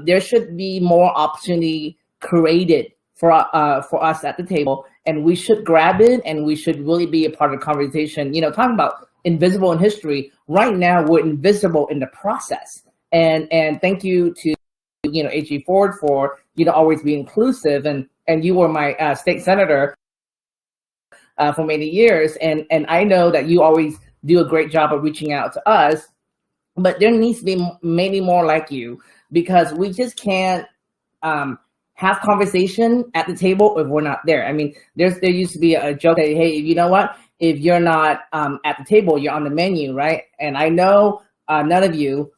There should be more opportunity created for us at the table, and we should grab it, and we should really be a part of the conversation. You know, talking about invisible in history, right now we're invisible in the process. And thank you to, you know, AG Ford for, you know, always be inclusive, and you were my state senator for many years, and I know that you always do a great job of reaching out to us, but there needs to be many more like you, because we just can't have conversation at the table if we're not there. I mean, there used to be a joke that, hey, you know what, if you're not at the table, you're on the menu, right? And I know none of you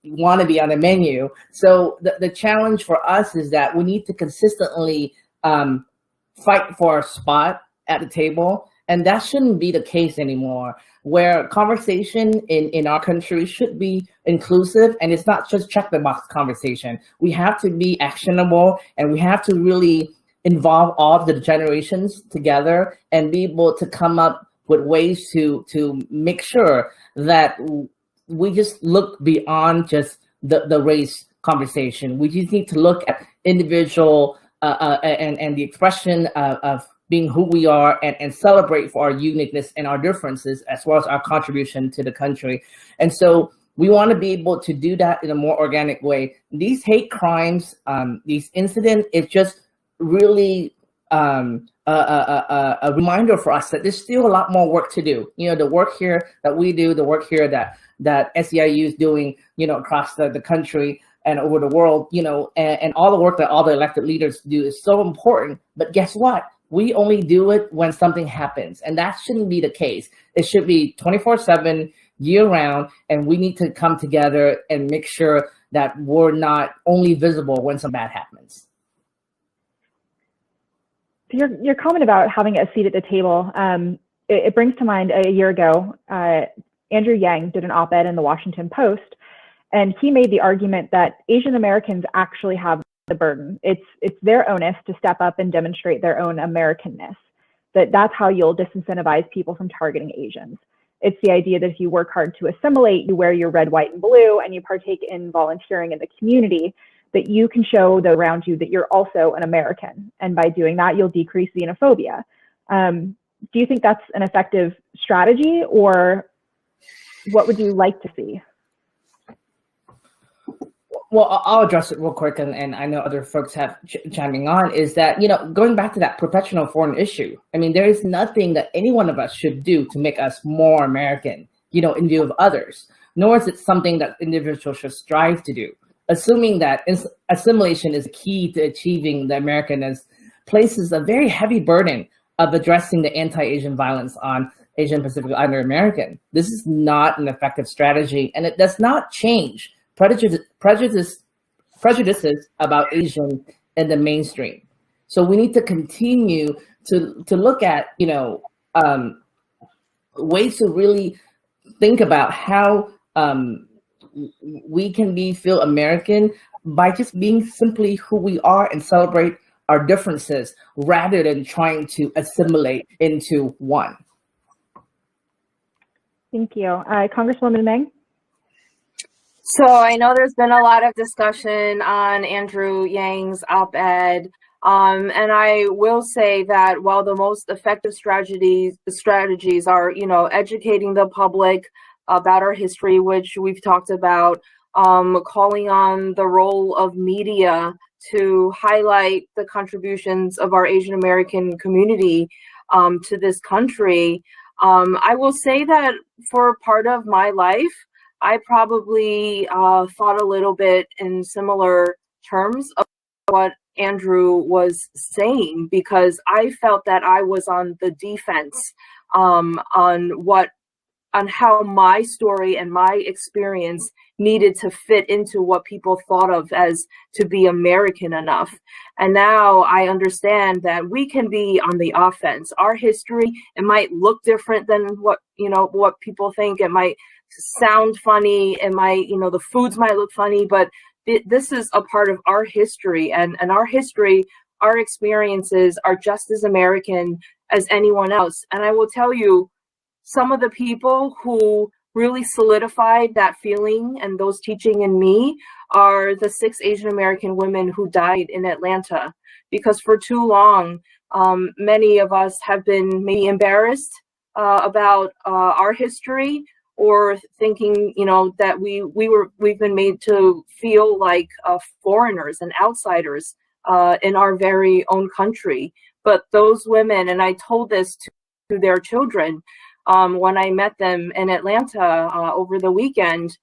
want to be on the menu. So the challenge for us is that we need to consistently fight for a spot at the table, and that shouldn't be the case anymore, where conversation in our country should be inclusive, and it's not just check the box conversation. We have to be actionable, and we have to really involve all of the generations together and be able to come up with ways to make sure that we just look beyond just the race conversation. We just need to look at individual and the expression of being who we are, and celebrate for our uniqueness and our differences, as well as our contribution to the country. And so we want to be able to do that in a more organic way. These hate crimes, these incidents, it's just really a reminder for us that there's still a lot more work to do. You know, the work here that we do, the work here that SEIU is doing, you know, across the country and over the world, you know, and all the work that all the elected leaders do is so important. But guess what? We only do it when something happens, and that shouldn't be the case. It should be 24/7, year-round, and we need to come together and make sure that we're not only visible when something bad happens. Your comment about having a seat at the table, it brings to mind a year ago, Andrew Yang did an op-ed in the Washington Post, and he made the argument that Asian Americans actually have the burden. It's their onus to step up and demonstrate their own Americanness. That's how you'll disincentivize people from targeting Asians. It's the idea that if you work hard to assimilate, you wear your red, white, and blue, and you partake in volunteering in the community, that you can show those around you that you're also an American. And by doing that, you'll decrease xenophobia. Do you think that's an effective strategy, or what would you like to see? Well, I'll address it real quick, and I know other folks have chiming on, is that, you know, going back to that professional foreign issue, I mean, there is nothing that any one of us should do to make us more American, you know, in view of others, nor is it something that individuals should strive to do. Assuming that assimilation is key to achieving the Americanness places a very heavy burden of addressing the anti-Asian violence on Asian Pacific Islander American. This is not an effective strategy, and it does not change prejudices about Asian in the mainstream. So we need to continue to look at, you know, ways to really think about how we can feel American by just being simply who we are and celebrate our differences rather than trying to assimilate into one. Thank you. Congresswoman Meng? So I know there's been a lot of discussion on Andrew Yang's op-ed, and I will say that while the most effective strategies are, educating the public about our history, which we've talked about, calling on the role of media to highlight the contributions of our Asian American community to this country, I will say that for part of my life, I probably thought a little bit in similar terms of what Andrew was saying, because I felt that I was on the defense on how my story and my experience needed to fit into what people thought of as to be American enough. And now I understand that we can be on the offense. Our history, it might look different than what people think. It might sound funny. It might, the foods might look funny, but this is a part of our history, and our history, our experiences are just as American as anyone else. And I will tell you, some of the people who really solidified that feeling and those teaching in me are the 6 Asian American women who died in Atlanta, because for too long, many of us have been maybe embarrassed about our history, or thinking, that we've been made to feel like foreigners and outsiders in our very own country. But those women, and I told this to their children when I met them in Atlanta over the weekend,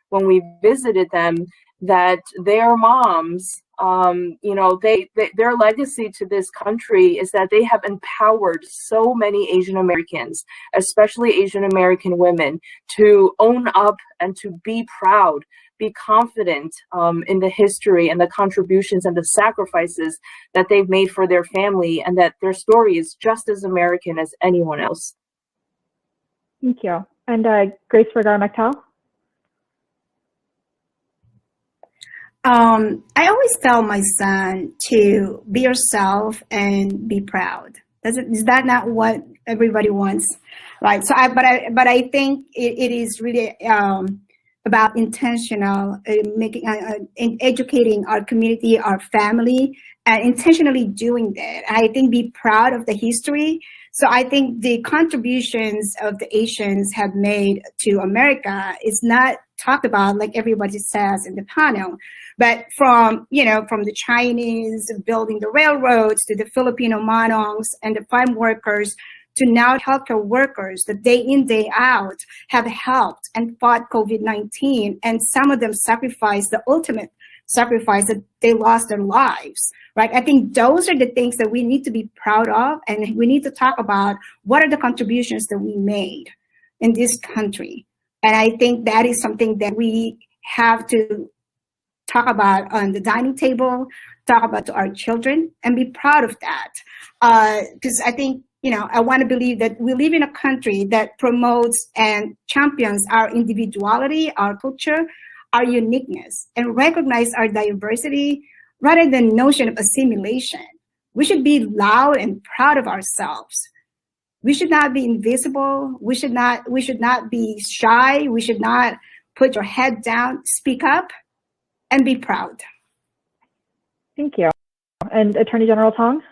when we visited them, that their moms, their legacy to this country is that they have empowered so many Asian Americans, especially Asian American women, to own up and to be proud, be confident in the history and the contributions and the sacrifices that they've made for their family, and that their story is just as American as anyone else. Thank you. And Grace Vergara-Mactel? I always tell my son to be yourself and be proud. Is that not what everybody wants, right? So, but I think it is really about intentional educating our community, our family, and intentionally doing that. I think be proud of the history. So I think the contributions of the Asians have made to America is not talked about like everybody says in the panel, but from the Chinese building the railroads to the Filipino manongs and the farm workers to now healthcare workers that day in, day out have helped and fought COVID-19. And some of them sacrificed the ultimate sacrifice, that they lost their lives, right? I think those are the things that we need to be proud of. And we need to talk about what are the contributions that we made in this country. And I think that is something that we have to talk about on the dining table, talk about to our children, and be proud of that. Because I think, I want to believe that we live in a country that promotes and champions our individuality, our culture, our uniqueness, and recognize our diversity rather than notion of assimilation. We should be loud and proud of ourselves. We should not be invisible. We should not be shy. We should not put your head down. Speak up and be proud. Thank you. And Attorney General Tong?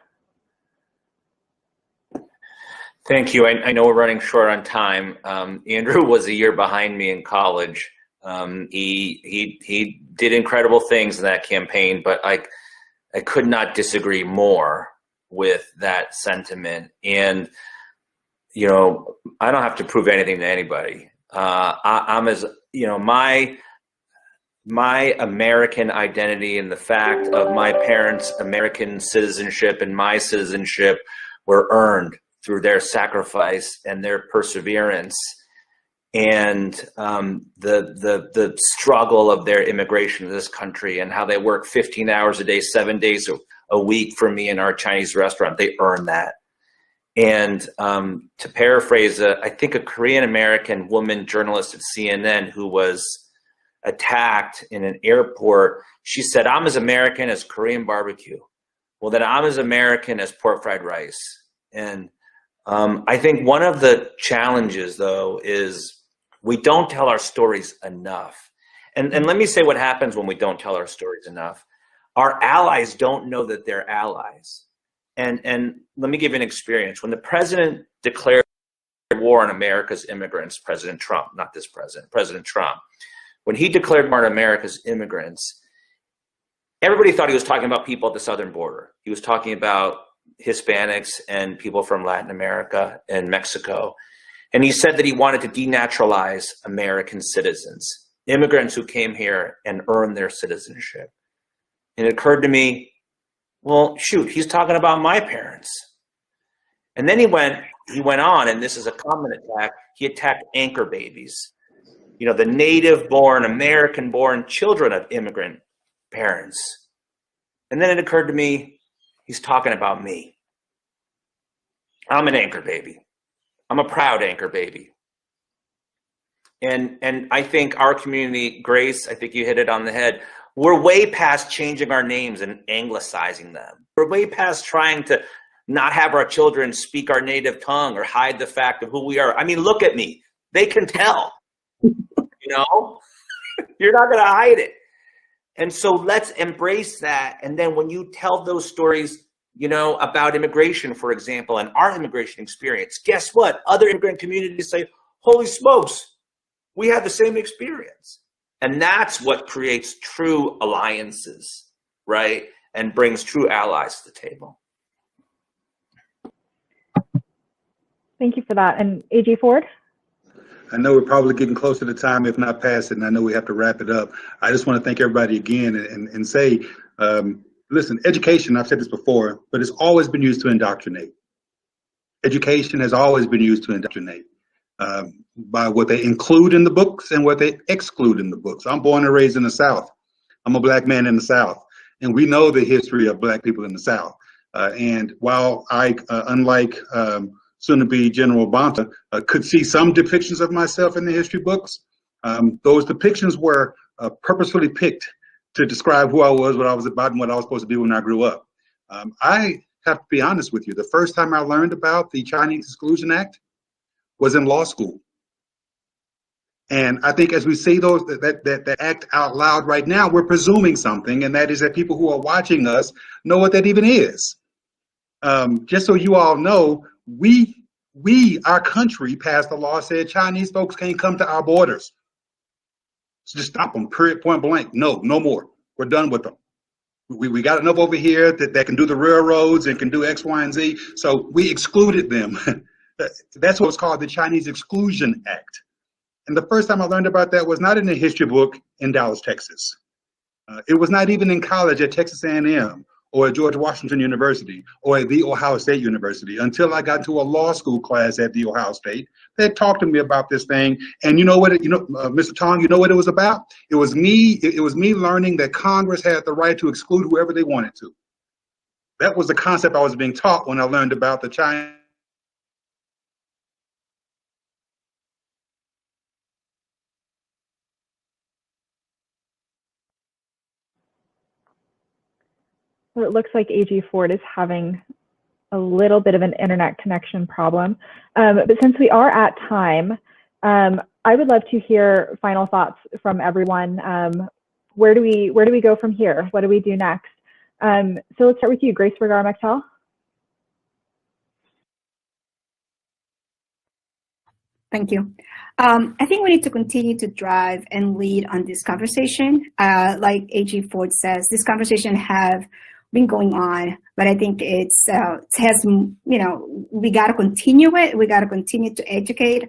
Thank you. I know we're running short on time. Andrew was a year behind me in college. He did incredible things in that campaign, but I could not disagree more with that sentiment. And I don't have to prove anything to anybody. I'm as my American identity and the fact of my parents' American citizenship and my citizenship were earned through their sacrifice and their perseverance, and the struggle of their immigration to this country, and how they work 15 hours a day, 7 days a week for me in our Chinese restaurant. They earned that. And to paraphrase, I think a Korean American woman journalist at CNN who was attacked in an airport, she said, "I'm as American as Korean barbecue." well, then I'm as American as pork fried rice. And I think one of the challenges, though, is we don't tell our stories enough. And let me say what happens when we don't tell our stories enough. Our allies don't know that they're allies. And let me give you an experience. When the president declared war on America's immigrants, President Trump, not this president, President Trump, when he declared war on America's immigrants, everybody thought he was talking about people at the southern border. He was talking about Hispanics and people from Latin America and Mexico. And he said that he wanted to denaturalize American citizens, immigrants who came here and earned their citizenship. And it occurred to me, well, shoot, he's talking about my parents. And then he went on, and this is a common attack, he attacked anchor babies. You know, the native-born, American-born children of immigrant parents. And then it occurred to me, he's talking about me. I'm an anchor baby. I'm a proud anchor baby. And I think our community, Grace, I think you hit it on the head. We're way past changing our names and anglicizing them. We're way past trying to not have our children speak our native tongue or hide the fact of who we are. I mean, look at me. They can tell. You know, you're not going to hide it. And so let's embrace that. And then when you tell those stories, you know, about immigration, for example, and our immigration experience, guess what? Other immigrant communities say, holy smokes, we had the same experience. And that's what creates true alliances, right? And brings true allies to the table. Thank you for that. And AG Ford? I know we're probably getting close to the time, if not past it, and I know we have to wrap it up. I just want to thank everybody again and say, listen, education, I've said this before, but it's always been used to indoctrinate. Education has always been used to indoctrinate by what they include in the books and what they exclude in the books. I'm born and raised in the South. I'm a black man in the South, and we know the history of black people in the South. And while I, unlike soon-to-be General Bonta, could see some depictions of myself in the history books, those depictions were purposefully picked to describe who I was, what I was about, and what I was supposed to be when I grew up. I have to be honest with you. The first time I learned about the Chinese Exclusion Act was in law school. And I think as we say that act out loud right now, we're presuming something, and that is that people who are watching us know what that even is. Just so you all know, our country passed a law said Chinese folks can't come to our borders. So just stop them, period, point blank. No more. We're done with them. We got enough over here that can do the railroads and can do X, Y, and Z. So we excluded them. That's what's called the Chinese Exclusion Act. And the first time I learned about that was not in a history book in Dallas, Texas. It was not even in college at Texas A&M or at George Washington University or at The Ohio State University until I got to a law school class at The Ohio State that talked to me about this thing. And you know what, Mr. Tong, you know what it was about? It was me learning that Congress had the right to exclude whoever they wanted to. That was the concept I was being taught when I learned about the Chinese. Well, it looks like AG Ford is having a little bit of an internet connection problem. But since we are at time, I would love to hear final thoughts from everyone. Where do we go from here? What do we do next? So let's start with you, Grace Vergara-Mechtel. Thank you. I think we need to continue to drive and lead on this conversation. Like AG Ford says, this conversation have been going on, but I think it has, we got to continue it. We got to continue to educate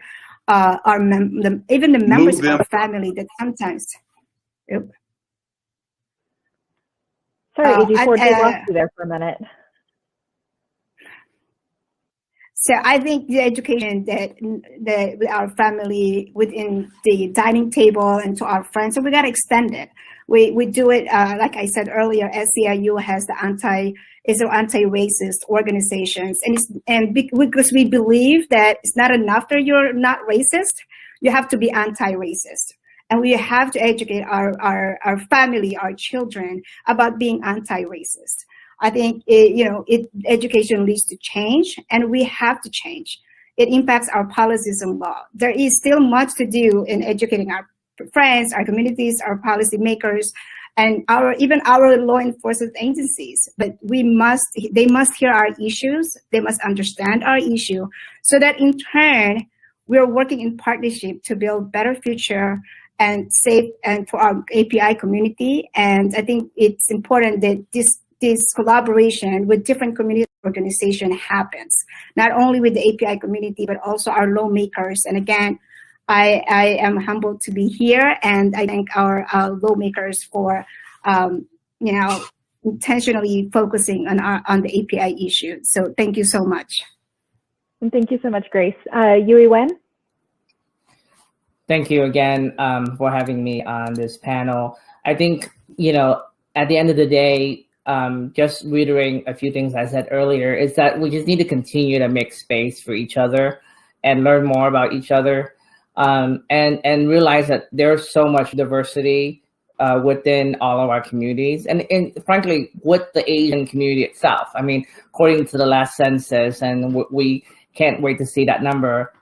even the members of our family that sometimes. Oops. Sorry, AG Ford, we lost you there for a minute. So I think the education that our family within the dining table and to our friends, so we got to extend it. We do it, like I said earlier, SEIU has the anti-racist organizations. Because we believe that it's not enough that you're not racist, you have to be anti-racist. And we have to educate our family, our children about being anti-racist. I think education leads to change, and we have to change. It impacts our policies and law. There is still much to do in educating our friends, our communities, our policymakers, and even our law enforcement agencies. But they must hear our issues. They must understand our issue, so that in turn, we're working in partnership to build better future and safe and for our API community. And I think it's important that this collaboration with different community organizations happens, not only with the API community, but also our lawmakers. And again, I am humbled to be here, and I thank our lawmakers for intentionally focusing on the API issue. So thank you so much. And thank you so much, Grace. Yui Wen? Thank you again for having me on this panel. I think, at the end of the day, just reiterating a few things I said earlier, is that we just need to continue to make space for each other and learn more about each other, and realize that there's so much diversity within all of our communities, and frankly, with the Asian community itself. I mean, according to the last census, and we can't wait to see that number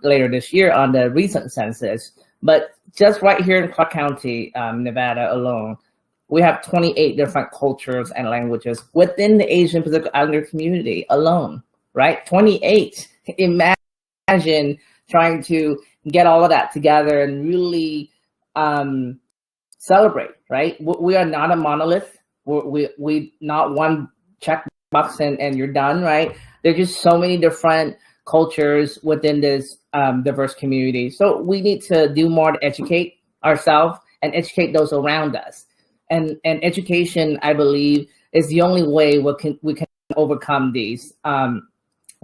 later this year on the recent census, but just right here in Clark County, Nevada alone, we have 28 different cultures and languages within the Asian Pacific Islander community alone, right? 28. Imagine trying to get all of that together and really celebrate, right? We are not a monolith. We not one checkbox and you're done, right? There's just so many different cultures within this diverse community. So we need to do more to educate ourselves and educate those around us. And education, I believe, is the only way we can overcome these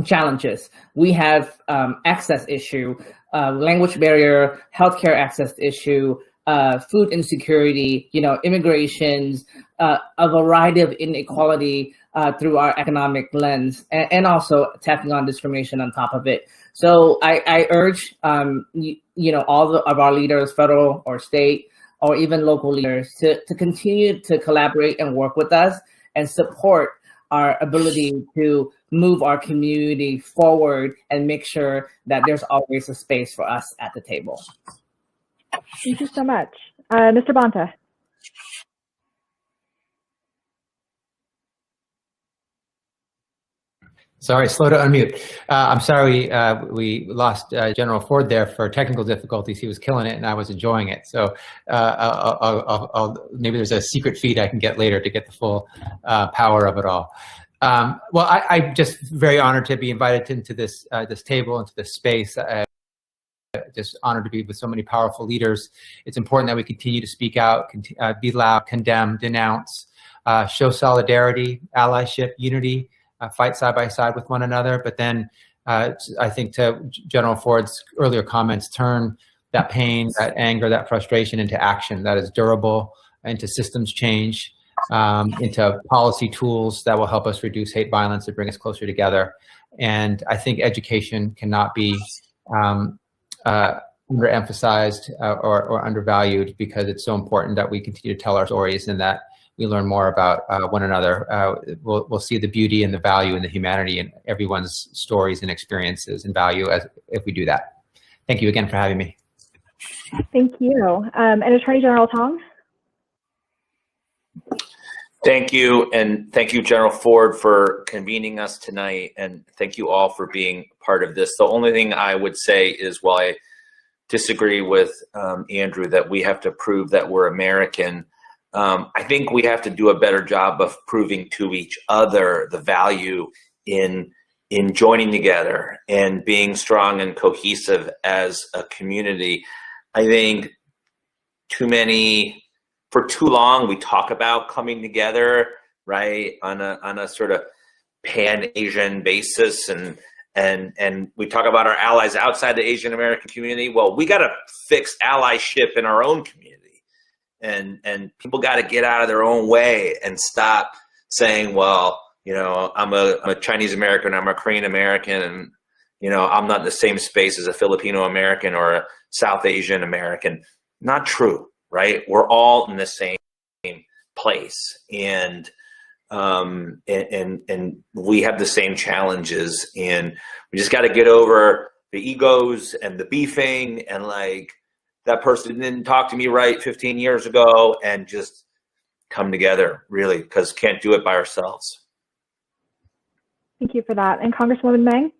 challenges. We have access issue, language barrier, healthcare access issue, food insecurity, immigrations, a variety of inequality through our economic lens, and also tacking on discrimination on top of it. So I urge, all of our leaders, federal or state, or even local leaders, to continue to collaborate and work with us and support our ability to move our community forward and make sure that there's always a space for us at the table. Thank you so much. Mr. Bonta. Sorry, slow to unmute. I'm sorry we lost General Ford there for technical difficulties. He was killing it and I was enjoying it. So maybe there's a secret feed I can get later to get the full power of it all. Well, I'm just very honored to be invited into this table, into this space. Just honored to be with so many powerful leaders. It's important that we continue to speak out, be loud, condemn, denounce, show solidarity, allyship, unity, fight side by side with one another. But then I think to General Ford's earlier comments, turn that pain, that anger, that frustration into action that is durable, into systems change, into policy tools that will help us reduce hate violence and bring us closer together. And I think education cannot be underemphasized or undervalued, because it's so important that we continue to tell our stories and that we learn more about one another. We'll see the beauty and the value and the humanity in everyone's stories and experiences and value if we do that. Thank you again for having me. Thank you. And Attorney General Tong? Thank you, and thank you, General Ford, for convening us tonight, and thank you all for being part of this. The only thing I would say is, while I disagree with Andrew that we have to prove that we're American, I think we have to do a better job of proving to each other the value in joining together and being strong and cohesive as a community. I think for too long, we talk about coming together, right, on a sort of pan-Asian basis, and we talk about our allies outside the Asian American community. Well, we got to fix allyship in our own community, and people got to get out of their own way and stop saying, well, I'm a Chinese American, I'm a Korean American, and I'm not in the same space as a Filipino American or a South Asian American. Not true. Right? We're all in the same place. And and we have the same challenges, and we just got to get over the egos and the beefing and like that person didn't talk to me right 15 years ago, and just come together, really, because can't do it by ourselves. Thank you for that. And Congresswoman Meng?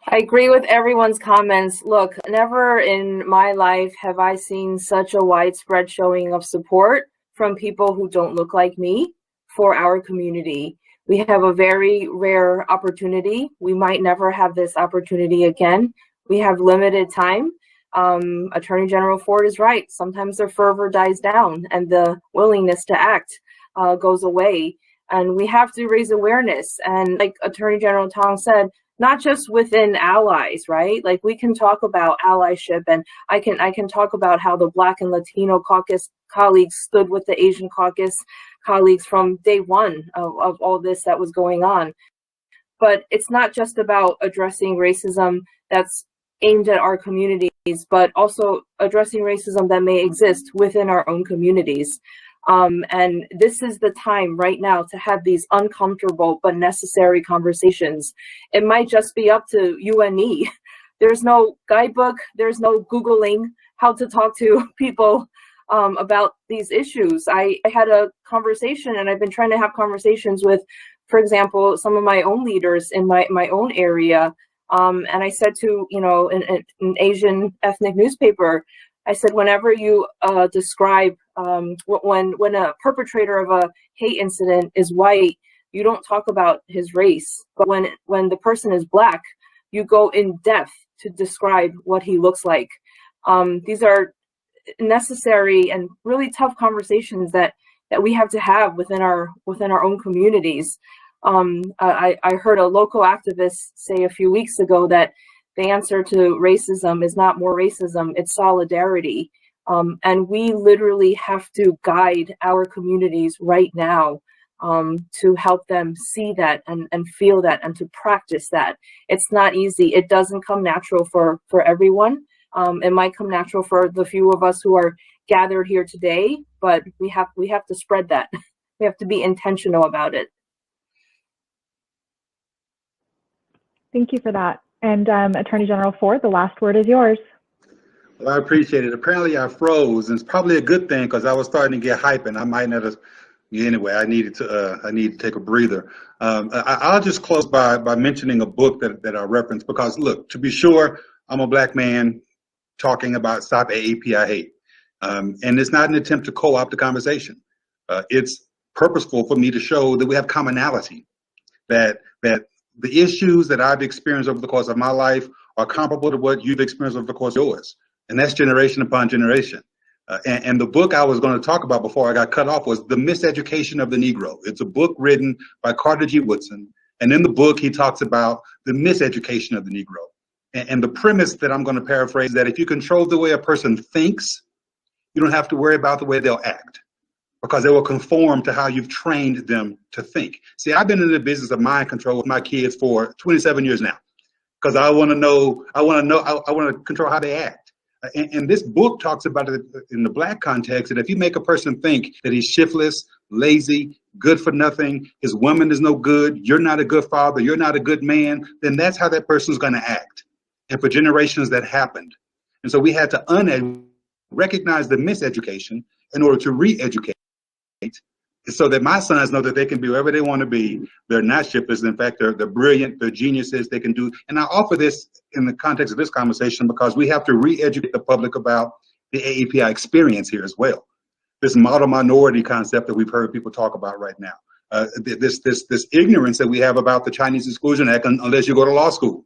I agree with everyone's comments. Look, never in my life have I seen such a widespread showing of support from people who don't look like me for our community. We have a very rare opportunity. We might never have this opportunity again. We have limited time. Attorney General Ford is right. Sometimes the fervor dies down and the willingness to act goes away. And we have to raise awareness. And like Attorney General Tong said, not just within allies, right? Like we can talk about allyship, and I can talk about how the Black and Latino caucus colleagues stood with the Asian caucus colleagues from day one of all this that was going on. But it's not just about addressing racism that's aimed at our communities, but also addressing racism that may exist within our own communities. And this is the time right now to have these uncomfortable but necessary conversations. It might just be up to you and me. There's no guidebook, there's no Googling how to talk to people about these issues. I had a conversation, and I've been trying to have conversations with, for example, some of my own leaders in my own area. And I said to, an Asian ethnic newspaper, I said, whenever you describe when a perpetrator of a hate incident is white, you don't talk about his race. But when the person is Black, you go in depth to describe what he looks like. These are necessary and really tough conversations that we have to have within our own communities. I heard a local activist say a few weeks ago that the answer to racism is not more racism, it's solidarity. And we literally have to guide our communities right now to help them see that and feel that and to practice that. It's not easy. It doesn't come natural for everyone. It might come natural for the few of us who are gathered here today, but we have to spread that. We have to be intentional about it. Thank you for that. And Attorney General Ford, the last word is yours. Well, I appreciate it. Apparently I froze, and it's probably a good thing because I was starting to get hype, and I might not have. Anyway, I needed to take a breather. I'll just close by mentioning a book that I referenced, because look, to be sure, I'm a Black man talking about Stop AAPI Hate, and it's not an attempt to co-opt the conversation. It's purposeful for me to show that we have commonality, that the issues that I've experienced over the course of my life are comparable to what you've experienced over the course of yours. And that's generation upon generation. And the book I was going to talk about before I got cut off was The Miseducation of the Negro. It's a book written by Carter G. Woodson. And in the book, he talks about the miseducation of the Negro. And the premise that I'm going to paraphrase is that if you control the way a person thinks, you don't have to worry about the way they'll act, because they will conform to how you've trained them to think. See, I've been in the business of mind control with my kids for 27 years now, because I want to control how they act. And this book talks about it in the Black context, that if you make a person think that he's shiftless, lazy, good for nothing, his woman is no good, you're not a good father, you're not a good man, then that's how that person's going to act. And for generations that happened. And so we had to recognize the miseducation in order to re-educate, so that my sons know that they can be wherever they want to be. They're not shiftless. In fact, they're brilliant, they're geniuses, they can do. And I offer this in the context of this conversation because we have to re-educate the public about the AAPI experience here as well. This model minority concept that we've heard people talk about right now. This ignorance that we have about the Chinese Exclusion Act unless you go to law school.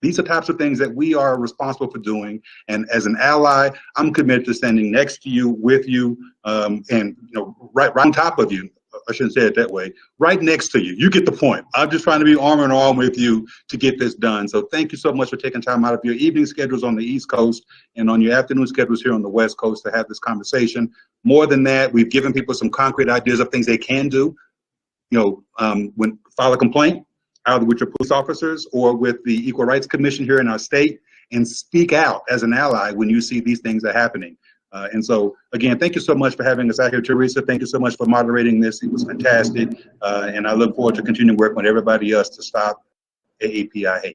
These are types of things that we are responsible for doing. And as an ally, I'm committed to standing next to you, with you, and right on top of you. I shouldn't say it that way. Right next to you. You get the point. I'm just trying to be arm in arm with you to get this done. So thank you so much for taking time out of your evening schedules on the East Coast and on your afternoon schedules here on the West Coast to have this conversation. More than that, we've given people some concrete ideas of things they can do. When file a complaint, either with your police officers or with the Equal Rights Commission here in our state, and speak out as an ally when you see these things are happening. And so, again, thank you so much for having us out here, Teresa. Thank you so much for moderating this. It was fantastic. And I look forward to continuing working with everybody else to stop AAPI hate.